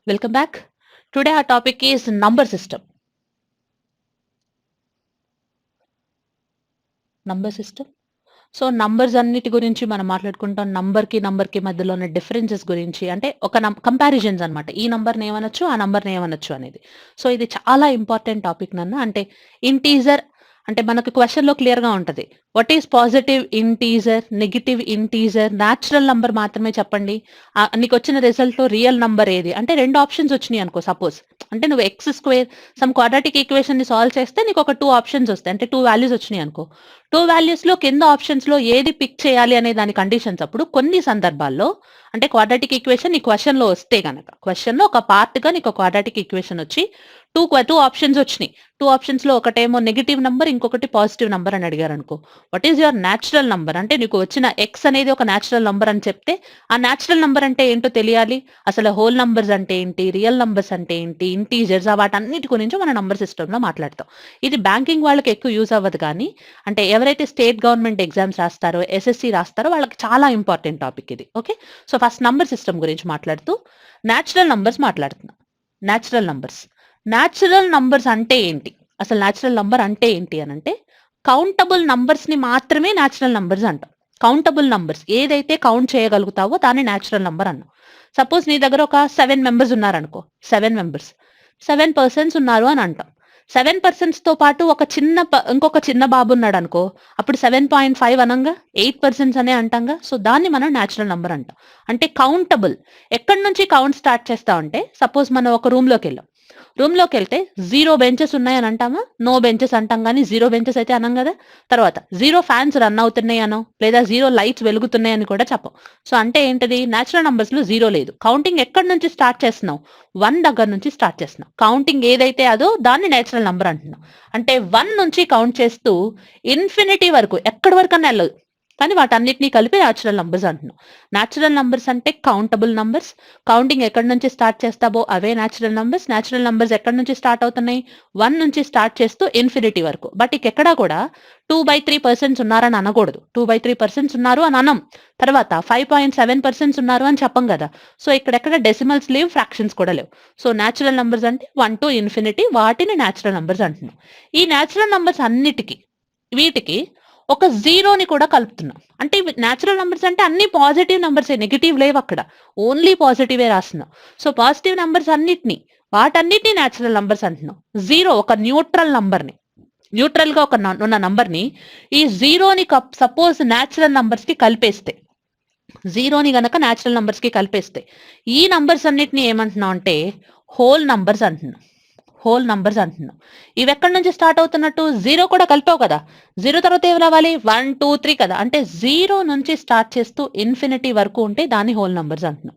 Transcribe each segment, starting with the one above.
Welcome back. Today our topic is number system. Number system. So numbers అన్నిటి గురించి మనం మాట్లాడుకుంటాం. నంబర్‌కి మధ్యలో ఉన్న డిఫరెన్సెస్ గురించి అంటే ఒక కంపారిజన్స్ అన్నమాట. ఈ నంబర్‌ని ఏమనొచ్చు, ఆ నంబర్‌ని ఏమనొచ్చు అనేది. సో ఇది చాలా ఇంపార్టెంట్ టాపిక్ నాన్న. అంటే ఇంటీజర్ అంటే మనకు క్వెషన్‌లో క్లియర్‌గా ఉంటది. What is positive integer, negative integer, natural number మాత్రమే చెప్పండి. నీకొచ్చిన రిజల్ట్‌లో రియల్ నంబర్ ఏది? అంటే 2 ఆప్షన్స్ వచ్చినాయి అనుకో సపోజ్. అంటే నువ్వు ఎక్స్ స్క్వేర్ సమ్ క్వాడ్రాటిక్ ఈక్వేషన్‌ని సాల్వ్ చేస్తే నీకొక 2 ఆప్షన్స్ వస్తాయి. అంటే 2 వాల్యూస్ వచ్చినాయి అనుకో. 2 వాల్యూస్‌లో కింద ఆప్షన్స్‌లో ఏది పిక్ చేయాలి అనే దాని కండిషన్స్ అప్పుడు కొన్ని సందర్భాల్లో అంటే క్వాడ్రాటిక్ ఈక్వేషన్ నీ క్వెషన్‌లో వస్తే గనక క్వెషన్‌లో ఒక పార్ట్‌గా నీకు క్వాడ్రాటిక్ ఈక్వేషన్ వచ్చి 2 ఆప్షన్స్ వచ్చినాయి. 2 ఆప్షన్స్‌లో ఒకటేమో నెగెటివ్ నంబర్, ఇంకొకటి పాజిటివ్ నంబర్ అని అడిగారనుకో. What is your natural number? అంటే నీకు వచ్చిన ఎక్స్ అనేది ఒక నేచురల్ నంబర్ అని చెప్తే, ఆ నేచురల్ నంబర్ అంటే ఏంటో తెలియాలి. అసలు హోల్ నంబర్స్ అంటే ఏంటి? రియల్ నంబర్స్ అంటే ఏంటి? ఇంటీజర్స్ వాటన్నిటి గురించి మనం నంబర్ సిస్టమ్‌లో మాట్లాడతాం. ఇది బ్యాంకింగ్ వాళ్ళకి ఎక్కువ యూజ్ అవ్వదు కానీ, అంటే ఎవరైతే స్టేట్ గవర్నమెంట్ ఎగ్జామ్స్ రాస్తారో, ఎస్ఎస్‌సి రాస్తారో వాళ్ళకి చాలా ఇంపార్టెంట్ టాపిక్ ఇది. Okay. So first number system గురించి మాట్లాడుతూ నేచురల్ నంబర్స్ మాట్లాడుతున్నాం. Natural numbers. నేచురల్ నంబర్స్ అంటే ఏంటి? అసలు నేచురల్ నంబర్ అంటే ఏంటి అనంటే, కౌంటబుల్ నంబర్స్‌ని మాత్రమే నేచురల్ నంబర్స్ అంటాం. కౌంటబుల్ నంబర్స్ ఏదైతే కౌంట్ చేయగలుగుతావో దాన్ని నేచురల్ నంబర్ అన్నాం. సపోజ్ నీ దగ్గర ఒక 7 మెంబర్స్ ఉన్నారనుకో. 7 మెంబర్స్. 7 పర్సన్స్ ఉన్నారు అని అంటాం. 7 పర్సన్స్‌తో పాటు ఇంకొక చిన్న బాబు ఉన్నాడనుకో. అప్పుడు 7.5 అనంగా 8 పర్సన్స్ అనే అంటాంగా. సో దాన్ని మనం నేచురల్ నంబర్ అంటాం. అంటే కౌంటబుల్. ఎక్కడి నుంచి కౌంట్ స్టార్ట్ చేస్తామంటే సపోజ్ మనం ఒక రూమ్‌లోకెళ్ళాం. రూమ్‌లోకెళ్తే 0 బెంచెస్ ఉన్నాయని అంటామా? నో బెంచెస్ అంటాం గానీ 0 బెంచెస్ అయితే అనం గదా! తర్వాత 0 ఫ్యాన్స్ రన్ అవుతున్నాయి అనో, లేదా 0 లైట్స్ వెలుగుతున్నాయని కూడా చెప్పం. సో అంటే ఏంటిది? నేచురల్ నంబర్స్‌లో 0 లేదు. కౌంటింగ్ ఎక్కడి నుంచి స్టార్ట్ చేస్తున్నాం? 1 దగ్గర నుంచి స్టార్ట్ చేస్తున్నాం. కౌంటింగ్ ఏదైతే అదో దాన్ని నేచురల్ నంబర్ అంటున్నాం. అంటే 1 నుంచి కౌంట్ చేస్తూ ఇన్ఫినిటీ వరకు ఎక్కడి వరకన్నా ఎళ్ళదు. కానీ వాటన్నిటిని కలిపి నేచురల్ నంబర్స్ అంటున్నాం. నేచురల్ నంబర్స్ అంటే కౌంటబుల్ నంబర్స్. కౌంటింగ్ ఎక్కడి నుంచి స్టార్ట్ చేస్తావో అవే నేచురల్ నంబర్స్. నేచురల్ నంబర్స్ ఎక్కడి నుంచి స్టార్ట్ అవుతున్నాయి? 1 నుంచి స్టార్ట్ చేస్తూ ఇన్ఫినిటీ వరకు. బట్ ఇకెక్కడా కూడా 2/3 పర్సన్స్ ఉన్నారని అనకూడదు. 2/3 పర్సన్స్ ఉన్నారు అని అనం. తర్వాత 5.7 పర్సన్స్ ఉన్నారు అని చెప్పం గదా! సో ఇక్కడెక్కడ డెసిమల్స్ లేవు, ఫ్రాక్షన్స్ కూడా లేవు. సో నేచురల్ నంబర్స్ అంటే 1 టు ఇన్ఫినిటీ వాటిని నేచురల్ నంబర్స్ అంటున్నాం. ఈ నేచురల్ నంబర్స్ అన్నిటికి వీటికి ఒక జీరోని కూడా కలుపుతున్నాం. అంటే ఇవి నేచురల్ నంబర్స్ అంటే అన్ని పాజిటివ్ నంబర్సే. నెగెటివ్ లేవక్కడ. ఓన్లీ పాజిటివే రాస్తున్నాం. సో పాజిటివ్ నంబర్స్ వాటన్నిటిని నేచురల్ నంబర్స్ అంటున్నాం. 0 ఒక న్యూట్రల్ నంబర్‌ని న్యూట్రల్‌గా ఉన్న నంబర్‌ని ఈ జీరోని సపోజ్ నేచురల్ నంబర్స్‌కి కలిపేస్తే, జీరోని గనక నేచురల్ నంబర్స్‌కి కలిపేస్తే, ఈ నంబర్స్ అన్నిటిని ఏమంటున్నాం అంటే హోల్ నంబర్స్ అంటున్నాం. హోల్ నంబర్స్ అంటున్నాం. ఇవెక్కడి నుంచి స్టార్ట్ అవుతున్నట్టు? 0 కూడా కలిపావు కదా! 0 తర్వాత ఏం రావాలి? 1, 2, 3 కదా! అంటే 0 నుంచి స్టార్ట్ చేస్తూ ఇన్ఫినిటీ వరకు ఉంటే దాన్ని హోల్ నంబర్స్ అంటున్నాం.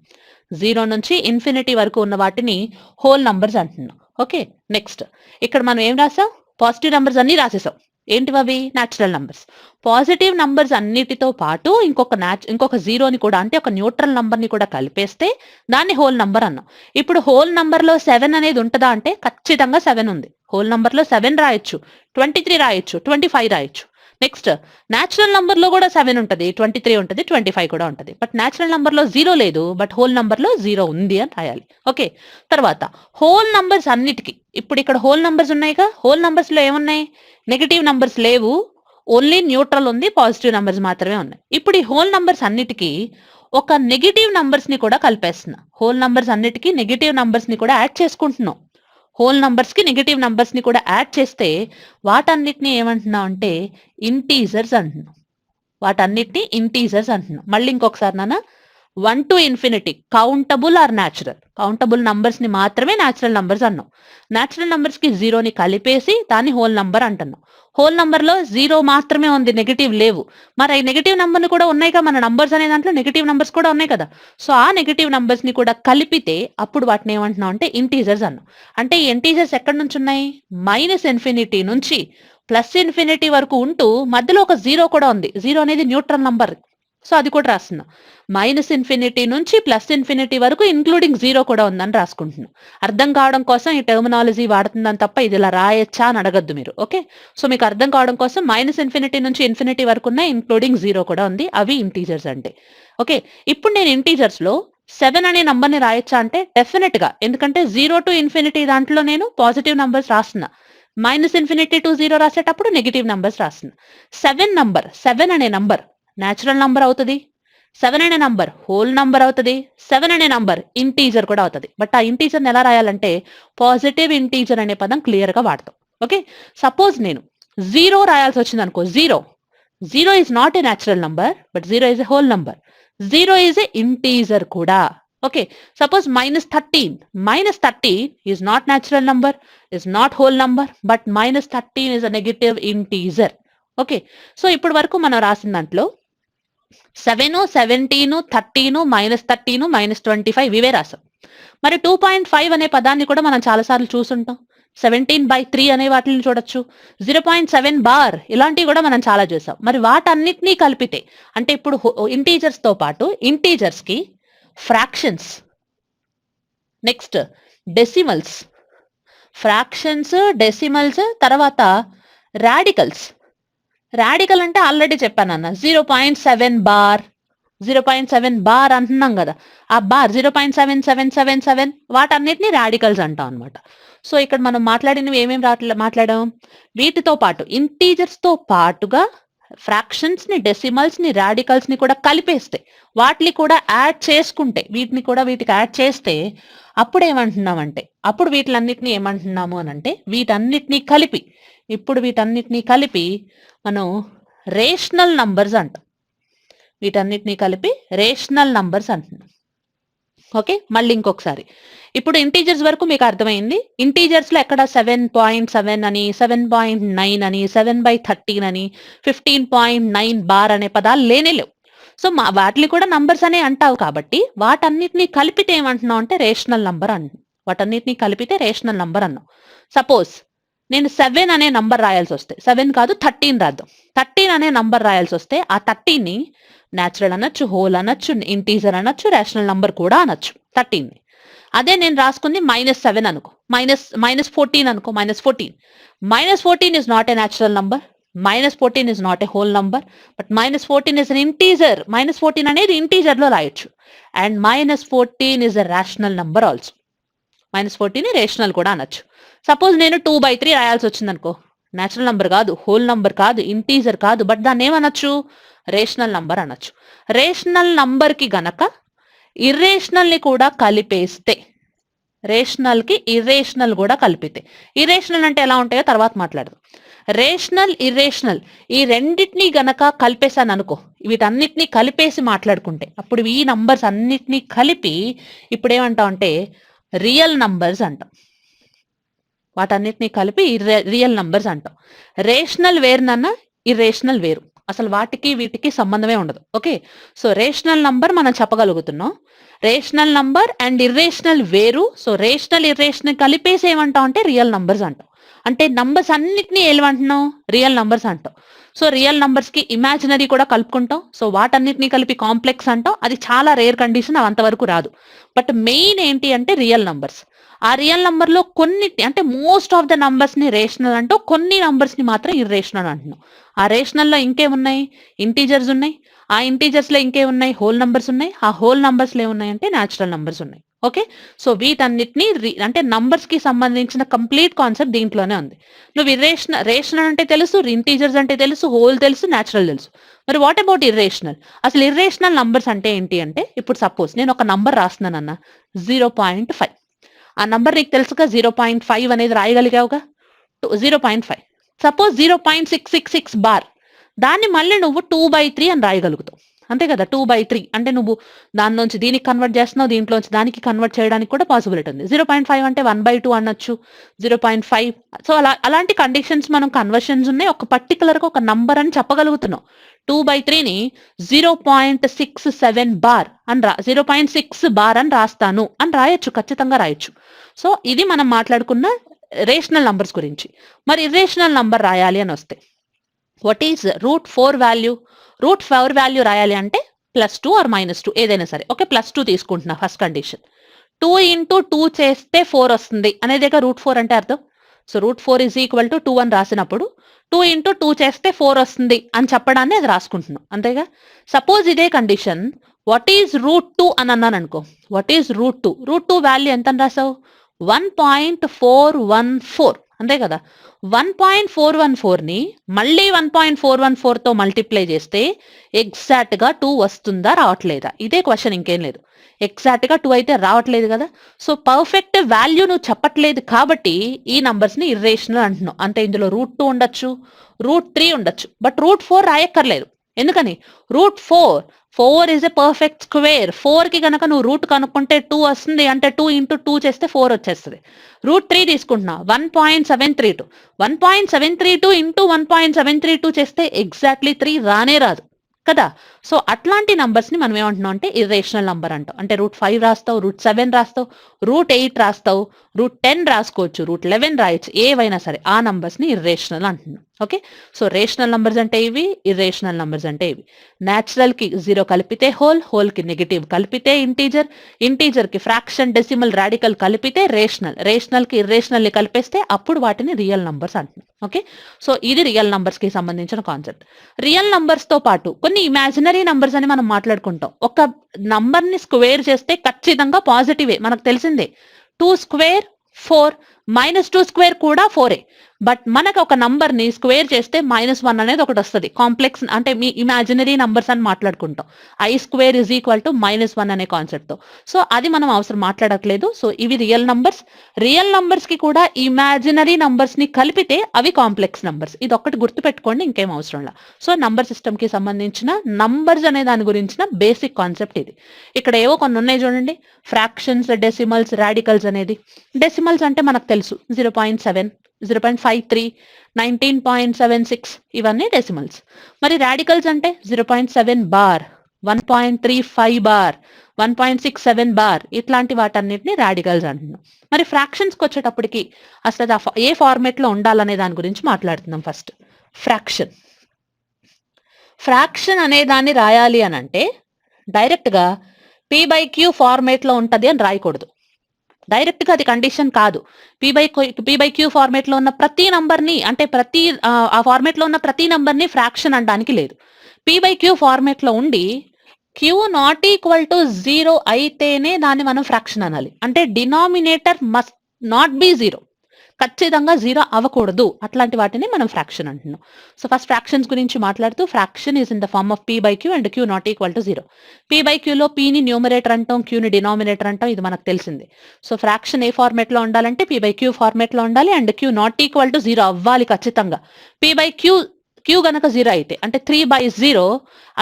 0 నుంచి ఇన్ఫినిటీ వరకు ఉన్న వాటిని హోల్ నంబర్స్ అంటున్నాం. ఓకే. నెక్స్ట్ ఇక్కడ మనం ఏం రాసాం? పాజిటివ్ నంబర్స్ అన్నీ రాసేసాం. ఏంటివవి? Natural numbers. పాజిటివ్ నంబర్స్ అన్నిటితో పాటు ఇంకొక జీరోని కూడా అంటే ఒక న్యూట్రల్ నంబర్‌ని కూడా కలిపేస్తే దాన్ని హోల్ నంబర్ అన్నాం. ఇప్పుడు హోల్ నంబర్‌లో 7 అనేది ఉంటదా అంటే ఖచ్చితంగా 7 ఉంది. హోల్ నంబర్‌లో 7 రాయొచ్చు, 23 రాయొచ్చు, 25 రాయొచ్చు. నెక్స్ట్ నేచురల్ నంబర్‌లో కూడా 7 ఉంటది, 23 ఉంటది, 25 కూడా ఉంటది. బట్ నేచురల్ నంబర్‌లో 0 లేదు. బట్ హోల్ నంబర్‌లో 0 ఉంది అని రాయాలి. ఓకే. తర్వాత హోల్ నంబర్స్ అన్నిటికి ఇప్పుడు ఇక్కడ హోల్ నంబర్స్ ఉన్నాయిగా. హోల్ నంబర్స్‌లో ఏమున్నాయి? నెగెటివ్ నంబర్స్ లేవు. ఓన్లీ న్యూట్రల్ ఉంది. పాజిటివ్ నంబర్స్ మాత్రమే ఉన్నాయి. ఇప్పుడు ఈ హోల్ నంబర్స్ అన్నిటికి ఒక నెగెటివ్ నంబర్స్‌ని కూడా కలిపేస్తున్నా. హోల్ నంబర్స్ అన్నిటికి నెగెటివ్ నంబర్స్‌ని కూడా యాడ్ చేసుకుంటున్నాం. హోల్ నంబర్స్‌కి నెగెటివ్ నంబర్స్‌ని కూడా యాడ్ చేస్తే వాటన్నిటిని ఏమంటున్నాం అంటే ఇంటీజర్స్ అంటున్నాం. వాటన్నిటిని ఇంటీజర్స్ అంటున్నాం. మళ్ళీ ఇంకొకసారి నాన్న 1 to infinity countable or natural. Countable నంబర్స్‌ని మాత్రమే న్యాచురల్ నంబర్స్ అన్నాం. న్యాచురల్ నంబర్స్‌కి 0ని కలిపేసి దాన్ని హోల్ నంబర్ అంటున్నాం. హోల్ నంబర్‌లో 0 మాత్రమే ఉంది. నెగెటివ్ లేవు. మరి ఈ నెగెటివ్ నంబర్‌లు కూడా ఉన్నాయిగా. మన నంబర్స్ అనే దాంట్లో నెగెటివ్ నంబర్స్ కూడా ఉన్నాయి కదా! సో ఆ నెగెటివ్ నంబర్స్‌ని కూడా కలిపితే అప్పుడు వాటిని ఏమంటున్నాం అంటే ఇంటీజర్స్ అన్నాం. అంటే ఈ ఇంటీజర్స్ ఎక్కడి నుంచి ఉన్నాయి? మైనస్ ఇన్ఫినిటీ నుంచి ప్లస్ ఇన్ఫినిటీ వరకు ఉంటూ మధ్యలో ఒక 0 కూడా ఉంది. 0 అనేది న్యూట్రల్ నంబర్. సో అది కూడా రాస్తున్నా. మైనస్ ఇన్ఫినిటీ నుంచి ప్లస్ ఇన్ఫినిటీ వరకు ఇంక్లూడింగ్ 0 కూడా ఉందని రాసుకుంటున్నా. అర్థం కావడం కోసం ఈ టెర్మినాలజీ వాడుతున్నాను తప్ప ఇది ఇలా రాయొచ్చా అని అడగొద్దు మీరు. ఓకే. సో మీకు అర్థం కావడం కోసం మైనస్ ఇన్ఫినిటీ నుంచి ఇన్ఫినిటీ వరకు ఉన్న ఇంక్లూడింగ్ 0 కూడా ఉంది. అవి ఇంటీజర్స్ అంటే. ఓకే. ఇప్పుడు నేను ఇంటీజర్స్‌లో 7 అనే నంబర్‌ని రాయొచ్చా అంటే డెఫినిట్‌గా. ఎందుకంటే 0 టు ఇన్ఫినిటీ దాంట్లో నేను పాజిటివ్ నంబర్స్ రాస్తున్నా. -ఇన్ఫినిటీ టు 0 రాసేటప్పుడు నెగెటివ్ నంబర్స్ రాస్తున్నా. 7 అనే నంబర్ నేచురల్ నంబర్ అవుతది. 7 అనే నంబర్ హోల్ నంబర్ అవుతది. 7 అనే నంబర్ ఇంటీజర్ కూడా అవుతది. బట్ ఆ ఇంటీజర్‌ని ఎలా రాయాలంటే పాజిటివ్ ఇంటీజర్ అనే పదం క్లియర్‌గా వాడతాం. ఓకే. సపోజ్ నేను 0 రాయాల్సొచ్చిందనుకో 0 is not a natural number but 0 is a whole number. 0 is a integer కూడా. Okay. Suppose -13 is not natural number, is not whole number but -13 is a negative integer. Okay. So ఇప్పటి వరకు మనం రాసిన దాంట్లో 7, 17, 13, -13, -25 ఇవే రాసాం. మరి 2.5 అనే పదాన్ని కూడా మనం చాలా సార్లు చూసుంటాం. 17/3 అనే వాటిని చూడొచ్చు. 0.7 బార్ ఇలాంటివి కూడా మనం చాలా చూసాం. మరి వాటన్నిటిని కలిపితే అంటే ఇప్పుడు ఇంటీజర్స్ తో పాటు ఇంటీజర్స్ కి ఫ్రాక్షన్స్, నెక్స్ట్ డెసిమల్స్, డెసిమల్స్ తర్వాత రాడికల్స్. రాడికల్ అంటే ఆల్రెడీ చెప్పానన్న 0.7 బార్ 0.7 బార్ అంటున్నాం కదా. ఆ బార్ 0.7777 వాటన్నిటిని రాడికల్స్ అంటాం అనమాట. సో ఇక్కడ మనం మాట్లాడినవి ఏమేమి మాట్లాడాం? వీటితో పాటు ఇంటీజర్స్ తో పాటుగా ఫ్రాక్షన్స్ ని, డెసిమల్స్ ని, రాడికల్స్ ని కూడా కలిపేస్తే, వాటిని కూడా యాడ్ చేసుకుంటే, వీటికి యాడ్ చేస్తే అప్పుడు ఏమంటున్నామంటే, అప్పుడు వీటిలన్నిటిని ఏమంటున్నాము అని అంటే వీటన్నిటిని కలిపి మనం రేషనల్ నంబర్స్ అంటాం. వీటన్నిటిని కలిపి రేషనల్ నంబర్స్ అంటున్నాం. ఓకే. మళ్ళీ ఇంకొకసారి ఇప్పుడు ఇంటీజర్స్ వరకు మీకు అర్థమైంది. ఇంటీజర్స్ లో ఎక్కడ 7.7 అని, 7.9 అని, 7/13 అని, 15.9 బార్ అనే పదాలు లేనే లేవు. సో వాటిని కూడా నంబర్స్ అనే అంటావు కాబట్టి వాటన్నిటిని కలిపితే ఏమంటున్నావు అంటే రేషనల్ నంబర్ అంటున్నాం. వాటన్నిటిని కలిపితే రేషనల్ నంబర్ అన్నాం. సపోజ్ నేను 7 అనే నంబర్ రాయాల్సి వస్తే, 7 కాదు 13 రాద్దాం. 13 అనే నంబర్ రాయాల్సి వస్తే ఆ 13ని నేచురల్ అనొచ్చు, హోల్ అనొచ్చు, ఇంటీజర్ అనొచ్చు, రేషనల్ నంబర్ కూడా అనొచ్చు 13ని. అదే నేను రాసుకుంది -7 అనుకో, -14 అనుకో, -14 is not a natural number, -14 is not a whole number, but -14 is an integer. -14 అనేది ఇంటీజర్ లో రాయొచ్చు. And -14 is a rational number also. -14 rational కూడా అనొచ్చు. సపోజ్ నేను 2/3 రాయాల్సి వచ్చింది అనుకో, నేచురల్ నంబర్ కాదు, హోల్ నంబర్ కాదు, ఇంటీజర్ కాదు, బట్ దాన్ని ఏమనొచ్చు? రేషనల్ నంబర్ అనొచ్చు. రేషనల్ నంబర్ కి గనక ఇర్రేషనల్ ని కూడా కలిపేస్తే, రేషనల్ కి ఇర్రేషనల్ కూడా కలిపితే, ఇర్రేషనల్ అంటే ఎలా ఉంటాయో తర్వాత మాట్లాడదాం. రేషనల్, ఇర్రేషనల్ ఈ రెండింటినీ గనక కలిపేశాను అనుకో, వీటన్నిటిని కలిపేసి మాట్లాడుకుంటే అప్పుడు ఈ నంబర్స్ అన్నిటినీ కలిపి ఇప్పుడు ఏమంటాం అంటే రియల్ నంబర్స్ అంటాం. వాటన్నిటిని కలిపి రియల్ నంబర్స్ అంటాం. రేషనల్ వేరునన్నా ఇర్రేషనల్ వేరు. అసలు వాటికి వీటికి సంబంధమే ఉండదు. ఓకే. సో రేషనల్ నంబర్ మనం చెప్పగలుగుతున్నాం. రేషనల్ నంబర్ అండ్ ఇర్రేషనల్ వేరు. సో రేషనల్, ఇర్రేషనల్ కలిపేసి ఏమంటాం అంటే రియల్ నంబర్స్ అంటాం. అంటే నంబర్స్ అన్నిటినీ ఏమంటున్నాం? రియల్ నంబర్స్ అంటాం. సో రియల్ నంబర్స్ కి ఇమాజినరీ కూడా కలుపుకుంటాం. సో వాటన్నిటిని కలిపి కాంప్లెక్స్ అంటాం. అది చాలా రేర్ కండిషన్, అంతవరకు రాదు. బట్ మెయిన్ ఏంటి అంటే రియల్ నంబర్స్. ఆ రియల్ నంబర్ లో కొన్ని అంటే మోస్ట్ ఆఫ్ ద నంబర్స్ ని రేషనల్ అంటూ, కొన్ని నంబర్స్ ని మాత్రం ఇర్రేషనల్ అంటున్నాం. ఆ రేషనల్ లో ఇంకేమున్నాయి? ఇంటీజర్స్ ఉన్నాయి. ఆ ఇంటీజర్స్ లో ఇంకేమున్నాయి? హోల్ నంబర్స్ ఉన్నాయి. ఆ హోల్ నంబర్స్ లో ఏమున్నాయి అంటే న్యాచురల్ నంబర్స్ ఉన్నాయి. ఓకే. సో వీటన్నిటిని అంటే నంబర్స్ కి సంబంధించిన కంప్లీట్ కాన్సెప్ట్ దీంట్లోనే ఉంది. నువ్వు రేషనల్ అంటే తెలుసు, ఇంటీజర్స్ అంటే తెలుసు, హోల్ తెలుసు, న్యాచురల్ తెలుసు. మరి వాట్ అబౌట్ ఇర్రేషనల్? అసలు ఇర్రేషనల్ నంబర్స్ అంటే ఏంటి అంటే, ఇప్పుడు సపోజ్ నేను ఒక నంబర్ రాస్తున్నానన్న 0.5. ఆ నంబర్ నీకు తెలుసుగా, 0.5 అనేది రాయగలిగావుగా, 0.5. సపోజ్ 0.666 బార్, దాన్ని మళ్ళీ నువ్వు 2/3 అని రాయగలుగుతావు. అంతే కదా. 2/3 అంటే నువ్వు దానిలోంచి దీనికి కన్వర్ట్ చేస్తున్నావు, దీంట్లోంచి దానికి కన్వర్ట్ చేయడానికి కూడా పాసిబిలిటీ ఉంది. 0.5 అంటే 1/2 అనొచ్చు, 0.5. సో అలాంటి కండిషన్స్ మనం కన్వర్షన్స్ ఉన్నాయి. ఒక పర్టికులర్ గా ఒక నంబర్ అని చెప్పగలుగుతున్నాం. 2/3ని 0.67 బార్ అని 0.6 బార్ అని రాస్తాను అని రాయొచ్చు, ఖచ్చితంగా రాయొచ్చు. సో ఇది మనం మాట్లాడుకున్న రేషనల్ నంబర్స్ గురించి. మరి ఇర్రేషనల్ నంబర్ రాయాలి అని వస్తే, వాట్ ఈజ్ √4 వాల్యూ? √4 వాల్యూ రాయాలి అంటే +2 ఆర్ -2 ఏదైనా సరే. ఓకే. +2 తీసుకుంటున్నా ఫస్ట్ కండిషన్. 2 × 2 చేస్తే 4 వస్తుంది అనేదేగా √4 అంటే అర్థం. సో √4 ఈజ్ ఈక్వల్ టు 2 అని రాసినప్పుడు 2 ఇంటూ 2 చేస్తే 4 వస్తుంది అని చెప్పడాన్ని అది రాసుకుంటున్నాం అంతేగా. సపోజ్ ఇదే కండిషన్ వాట్ ఈజ్ √2 అని అన్నాను అనుకో. వాట్ ఈజ్ √2 వాల్యూ ఎంత అని రాసావు? 1.414 అంతే కదా. 1.414ని మళ్ళీ 1.414తో మల్టిప్లై చేస్తే ఎగ్జాక్ట్ గా 2 వస్తుందా రావట్లేదా? ఇదే క్వశ్చన్, ఇంకేం లేదు. ఎగ్జాక్ట్ గా 2 అయితే రావట్లేదు కదా. సో పర్ఫెక్ట్ వాల్యూ నువ్వు చెప్పట్లేదు కాబట్టి ఈ నంబర్స్ ని ఇర్రేషనల్ అంటున్నావు. అంటే ఇందులో √2 ఉండొచ్చు, √3 ఉండొచ్చు, బట్ √4 రాయక్కర్లేదు. ఎందుకని? √4 ఇస్ ఎ పర్ఫెక్ట్ స్క్వేర్. 4 కి గనక నువ్వు రూట్ కనుక్కుంటే 2 వస్తుంది, అంటే 2 ఇంటూ 2 చేస్తే 4 వచ్చేస్తుంది. √3 తీసుకుంటున్నా 1.732. 1.732 ఇంటూ 1.732 చేస్తే ఎగ్జాక్ట్లీ 3 రానే రాదు కదా. సో అట్లాంటి నంబర్స్ ని మనం ఏమంటున్నాం అంటే ఇర్రేషనల్ నంబర్ అంటాం. అంటే √5 రాస్తావు, √7 రాస్తావు, √8 రాస్తావు, √10 రాసుకోవచ్చు, √11 రాయొచ్చు, ఏవైనా సరే ఆ నంబర్స్ ని ఇర్రేషనల్ అంటున్నాం. ఓకే. సో రేషనల్ నంబర్స్ అంటే ఇవి, ఇర్రేషనల్ నంబర్స్ అంటే ఇవి. న్యాచురల్ కి 0 కలిపితే హోల్ కి నెగటివ్ కలిపితే ఇంటీజర్ కి ఫ్రాక్షన్, డెసిమల్, రాడికల్ కలిపితే రేషనల్ కి ఇర్రేషనల్ ని కలిపేస్తే అప్పుడు వాటిని రియల్ నంబర్స్ అంటున్నాం. ఓకే. సో ఇది రియల్ నంబర్స్ కి సంబంధించిన కాన్సెప్ట్. రియల్ నంబర్స్ తో పాటు కొన్ని ఇమాజినరీ నంబర్స్ అని మనం మాట్లాడుకుంటాం. ఒక నంబర్ ని స్క్వేర్ చేస్తే ఖచ్చితంగా పాజిటివే, మనకు తెలిసిందే. 2 స్క్వేర్ 4, -2 స్క్వేర్ కూడా 4ఏ. బట్ మనకు ఒక నంబర్ ని స్క్వేర్ చేస్తే -1 అనేది ఒకటి వస్తుంది. కాంప్లెక్స్ అంటే మీ ఇమాజినరీ నంబర్స్ అని మాట్లాడుకుంటాం. I² ఈజ్ ఈక్వల్ టు -1 అనే కాన్సెప్ట్ తో. సో అది మనం అవసరం మాట్లాడట్లేదు. సో ఇవి రియల్ నంబర్స్. రియల్ నంబర్స్ కి కూడా ఇమాజినరీ నంబర్స్ ని కలిపితే అవి కాంప్లెక్స్ నంబర్స్. ఇది ఒక్కటి గుర్తుపెట్టుకోండి, ఇంకేం అవసరం లేదు. సో నంబర్ సిస్టమ్ కి సంబంధించిన నంబర్స్ అనే దాని గురించిన బేసిక్ కాన్సెప్ట్ ఇది. ఇక్కడ ఏవో కొన్ని ఉన్నాయి చూడండి, ఫ్రాక్షన్స్, డెసిమల్స్, రాడికల్స్ అనేది. డెసిమల్స్ అంటే మనకు తెలుసు 0.7, 0.53, 19.76 ఇవన్నీ డెసిమల్స్. మరి రాడికల్స్ అంటే 0.7 బార్, 1.35 బార్, 1.67 బార్, ఇట్లాంటి వాటన్నిటిని రాడికల్స్ అంటున్నాం. మరి ఫ్రాక్షన్స్కి వచ్చేటప్పటికి అసలు ఏ ఫార్మేట్ లో ఉండాలనే దాని గురించి మాట్లాడుతున్నాం. ఫస్ట్ ఫ్రాక్షన్ అనే దాన్ని రాయాలి అని అంటే డైరెక్ట్ గా p/q ఫార్మేట్ లో ఉంటది అని రాయకూడదు. డైరెక్ట్ గా అది కండిషన్ కాదు. p/q ఫార్మేట్ లో ఉన్న ప్రతి నంబర్ ని, అంటే ఆ ఫార్మేట్ లో ఉన్న ప్రతి నంబర్ ని ఫ్రాక్షన్ అనడానికి లేదు. p/q ఫార్మేట్ లో ఉండి q నాట్ ఈక్వల్ టు 0 అయితేనే దాన్ని మనం ఫ్రాక్షన్ అనాలి. అంటే డినామినేటర్ మస్ట్ నాట్ బి 0, ఖచ్చితంగా 0 అవ్వకూడదు. అట్లాంటి వాటిని మనం ఫ్రాక్షన్ అంటున్నాం. సో ఫస్ట్ ఫ్రాక్షన్స్ గురించి మాట్లాడుతూ, fraction is in the form of p/q and q not equal to 0. p/q లో p ని న్యూమరేటర్ అంటాం, q ని డినామినేటర్ అంటాం, ఇది మనకు తెలిసింది. సో ఫ్రాక్షన్ ఏ ఫార్మేట్ లో ఉండాలంటే p/q ఫార్మేట్ లో ఉండాలి and q not equal to 0 అవ్వాలి ఖచ్చితంగా. q గనక 0 అయితే అంటే 3/0,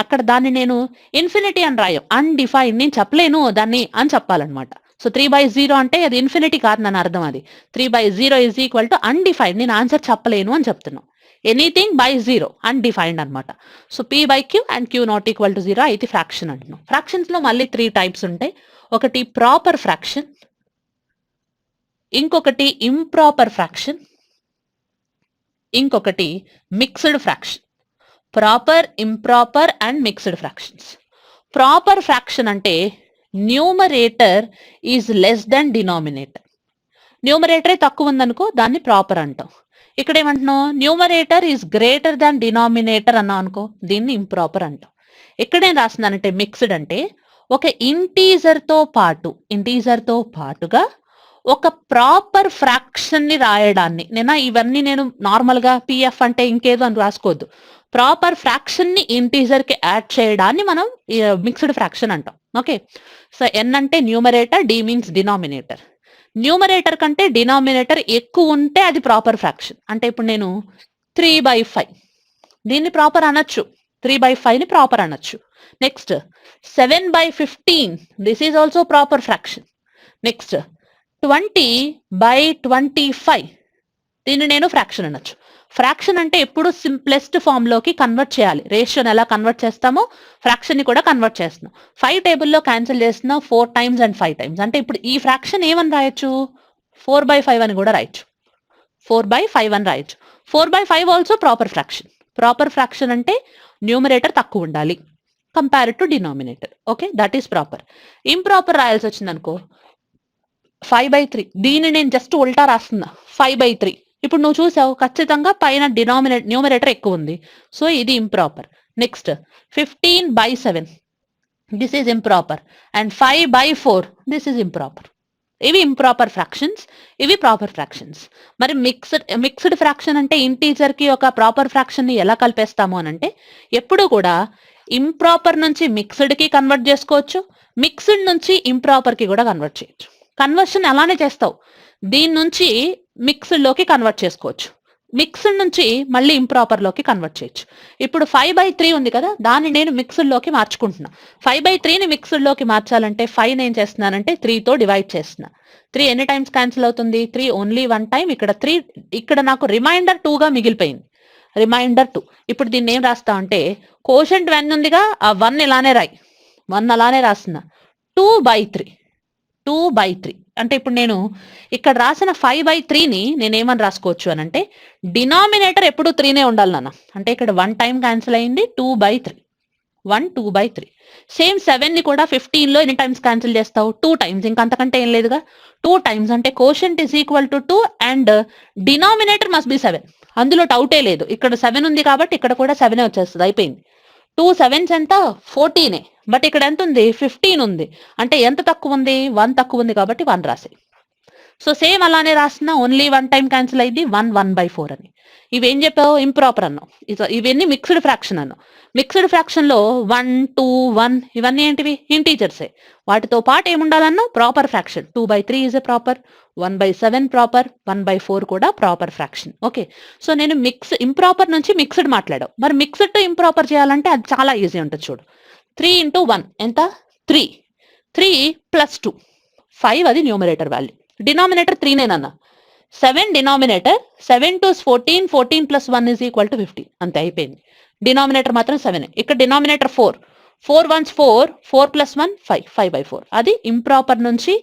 అక్కడ దాన్ని నేను ఇన్ఫినిటీ అని రాయం, అన్డిఫైన్డ్, నేను చెప్పలేను దాన్ని అని చెప్పాలన్నమాట. సో 3/0 అంటే అది ఇన్ఫినిటీ కాదు నన్ను అర్థం. అది 3/0 ఈజ్ ఈక్వల్ టు అన్డిఫైన్డ్, నేను ఆన్సర్ చెప్పలేను అని చెప్తున్నాను. ఎనీథింగ్ బై 0 అన్డిఫైన్డ్ అనమాట. So p/q and q not equal to 0 అయితే ఫ్రాక్షన్ అంటున్నాం. ఫ్రాక్షన్స్ లో మళ్ళీ 3 టైప్స్ ఉంటాయి. ఒకటి ప్రాపర్ ఫ్రాక్షన్, ఇంకొకటి ఇంప్రాపర్ ఫ్రాక్షన్, ఇంకొకటి mixed fraction. Proper, improper and mixed fractions. Proper fraction అంటే numerator is less than denominator. న్యూమరేటరే తక్కువ ఉందనుకో దాన్ని ప్రాపర్ అంటాం. ఇక్కడ ఏమంటున్నాం, numerator is greater than denominator అన్నాం అనుకో, దీన్ని ఇంప్రాపర్ అంటాం. ఇక్కడేం రాస్తున్నానంటే మిక్స్డ్ అంటే ఒక ఇంటీజర్ తో పాటుగా ఒక ప్రాపర్ ఫ్రాక్షన్ ని రాయడాన్ని, ఇవన్నీ నేను నార్మల్ గా పిఎఫ్ అంటే ఇంకేదో అని రాసుకోవద్దు. ప్రాపర్ ఫ్రాక్షన్ ని ఇంటీజర్ కి యాడ్ చేయడాన్ని మనం మిక్స్డ్ ఫ్రాక్షన్ అంటాం. ఓకే. సో ఎన్ అంటే numerator, D means denominator. Numerator కంటే డినామినేటర్ ఎక్కువ ఉంటే అది ప్రాపర్ ఫ్రాక్షన్. అంటే ఇప్పుడు నేను 3/5 దీన్ని ప్రాపర్ అనొచ్చు, 3/5 ని ప్రాపర్ అనొచ్చు. Next 7/15 this is also proper fraction. Next 20/25 దీన్ని నేను ఫ్రాక్షన్ అనొచ్చు. ఫ్రాక్షన్ అంటే ఎప్పుడు సింప్లెస్ట్ ఫామ్ లోకి కన్వర్ట్ చేయాలి. రేషియోని ఎలా కన్వర్ట్ చేస్తామో ఫ్రాక్షన్ ని కూడా కన్వర్ట్ చేస్తున్నాం. 5 టేబుల్లో క్యాన్సిల్ చేస్తున్నాం 4 టైమ్స్ అండ్ 5 టైమ్స్. అంటే ఇప్పుడు ఈ ఫ్రాక్షన్ ఏమని రాయొచ్చు, 4/5 అని కూడా రాయొచ్చు, 4/5 అని రాయొచ్చు. 4/5 also proper fraction. Proper fraction అంటే న్యూమరేటర్ తక్కువ ఉండాలి compare to denominator. Okay, that is proper. Improper రాయాల్సి వచ్చింది అనుకో 5/3, దీన్ని నేను జస్ట్ ఉల్టా రాస్తున్నా 5/3. ఇప్పుడు నువ్వు చూసావు ఖచ్చితంగా పైన న్యూమరేటర్ ఎక్కువ ఉంది. సో ఇది improper. Next 15/7 this is improper. And 5/4 this is improper. ఇవి ఇంప్రాపర్ ఫ్రాక్షన్స్, ఇవి ప్రాపర్ ఫ్రాక్షన్స్. మరి మిక్స్డ్ ఫ్రాక్షన్ అంటే ఇంటీజర్ కి ఒక ప్రాపర్ ఫ్రాక్షన్ ని ఎలా కలిపేస్తాము అని అంటే, ఎప్పుడు కూడా ఇంప్రాపర్ నుంచి మిక్స్డ్ కి కన్వర్ట్ చేసుకోవచ్చు, మిక్స్డ్ నుంచి ఇంప్రాపర్ కి కూడా కన్వర్ట్ చేయొచ్చు. కన్వర్షన్ అలానే చేస్తావు, దీని నుంచి మిక్స్డ్ లోకి కన్వర్ట్ చేసుకోవచ్చు, మిక్స్డ్ నుంచి మళ్ళీ ఇంప్రాపర్ లోకి కన్వర్ట్ చేయొచ్చు. ఇప్పుడు 5/3 ఉంది కదా, దాన్ని నేను మిక్స్డ్ లోకి మార్చుకుంటున్నా. 5/3ని మిక్స్డ్ లోకి మార్చాలంటే 5 ఏం చేస్తున్నానంటే 3తో డివైడ్ చేస్తున్నా. 3 ఎన్ని టైమ్స్ క్యాన్సిల్ అవుతుంది? 3 ఓన్లీ 1 టైం. ఇక్కడ 3, ఇక్కడ నాకు రిమైండర్ 2గా మిగిలిపోయింది, రిమైండర్ 2. ఇప్పుడు దీన్ని ఏం రాస్తా అంటే కోషంట్ 1 ఉందిగా, ఆ 1 ఇలానే రాయి, 1 అలానే రాస్తున్నా. 2/3 అంటే ఇప్పుడు నేను ఇక్కడ రాసిన 5/3ని నేనేమని రాసుకోవచ్చు అని అంటే, డినామినేటర్ ఎప్పుడు 3నే ఉండాలి నాన్న. అంటే ఇక్కడ 1 టైం క్యాన్సిల్ అయింది, 2/3, 1 2/3. సేమ్ 7ని కూడా 15లో ఎన్ని టైమ్స్ క్యాన్సిల్ చేస్తావు? 2 టైమ్స్, ఇంకా అంతకంటే ఏం లేదుగా. 2 టైమ్స్ అంటే quotient is equal to 2 and denominator must be 7. అందులో డౌటే లేదు, ఇక్కడ 7 ఉంది కాబట్టి ఇక్కడ కూడా 7 వచ్చేస్తుంది, అయిపోయింది. 2 7s ఎంత? 14. బట్ ఇక్కడ ఎంత ఉంది? 15 ఉంది. అంటే ఎంత తక్కువ ఉంది? 1 తక్కువ ఉంది కాబట్టి 1 రాసి. సో సేమ్ అలానే రాసిన, ఓన్లీ 1 టైం క్యాన్సిల్ అయింది, 1/4 అని. ఇవేం చెప్పావు? ఇంప్రాపర్ అన్నావు. ఇవన్నీ మిక్స్డ్ ఫ్రాక్షన్ అన్నావు. మిక్స్డ్ ఫ్రాక్షన్ లో 1 2 1 ఇవన్నీ ఏంటివి? ఇంటీజర్సే. వాటితో పాటు ఏముండాలన్నావు? Proper fraction. 2/3 is a proper, 1/7 proper, 1/4 కూడా ప్రాపర్ ఫ్రాక్షన్. ఓకే, సో నేను ఇంప్రాపర్ నుంచి మిక్స్డ్ మాట్లాడావు. మరి మిక్స్డ్ టు ఇంప్రాపర్ చేయాలంటే అది చాలా ఈజీ ఉంటుంది చూడు. 3 × 1 ఎంత? 3. 3 + 2 5, అది న్యూమరేటర్ వాల్యూ. డినామినేటర్ 3నేనన్నా. 7 డినామినేటర్, 7 2s 14, 14 + 1 = 15. అంతే, అయిపోయింది. డినామినేటర్ మాత్రం 7. ఇక్కడ డినామినేటర్ 4, 4 1s 4, 4 + 1 5, 5/4. అది ఇంప్రాపర్ నుంచి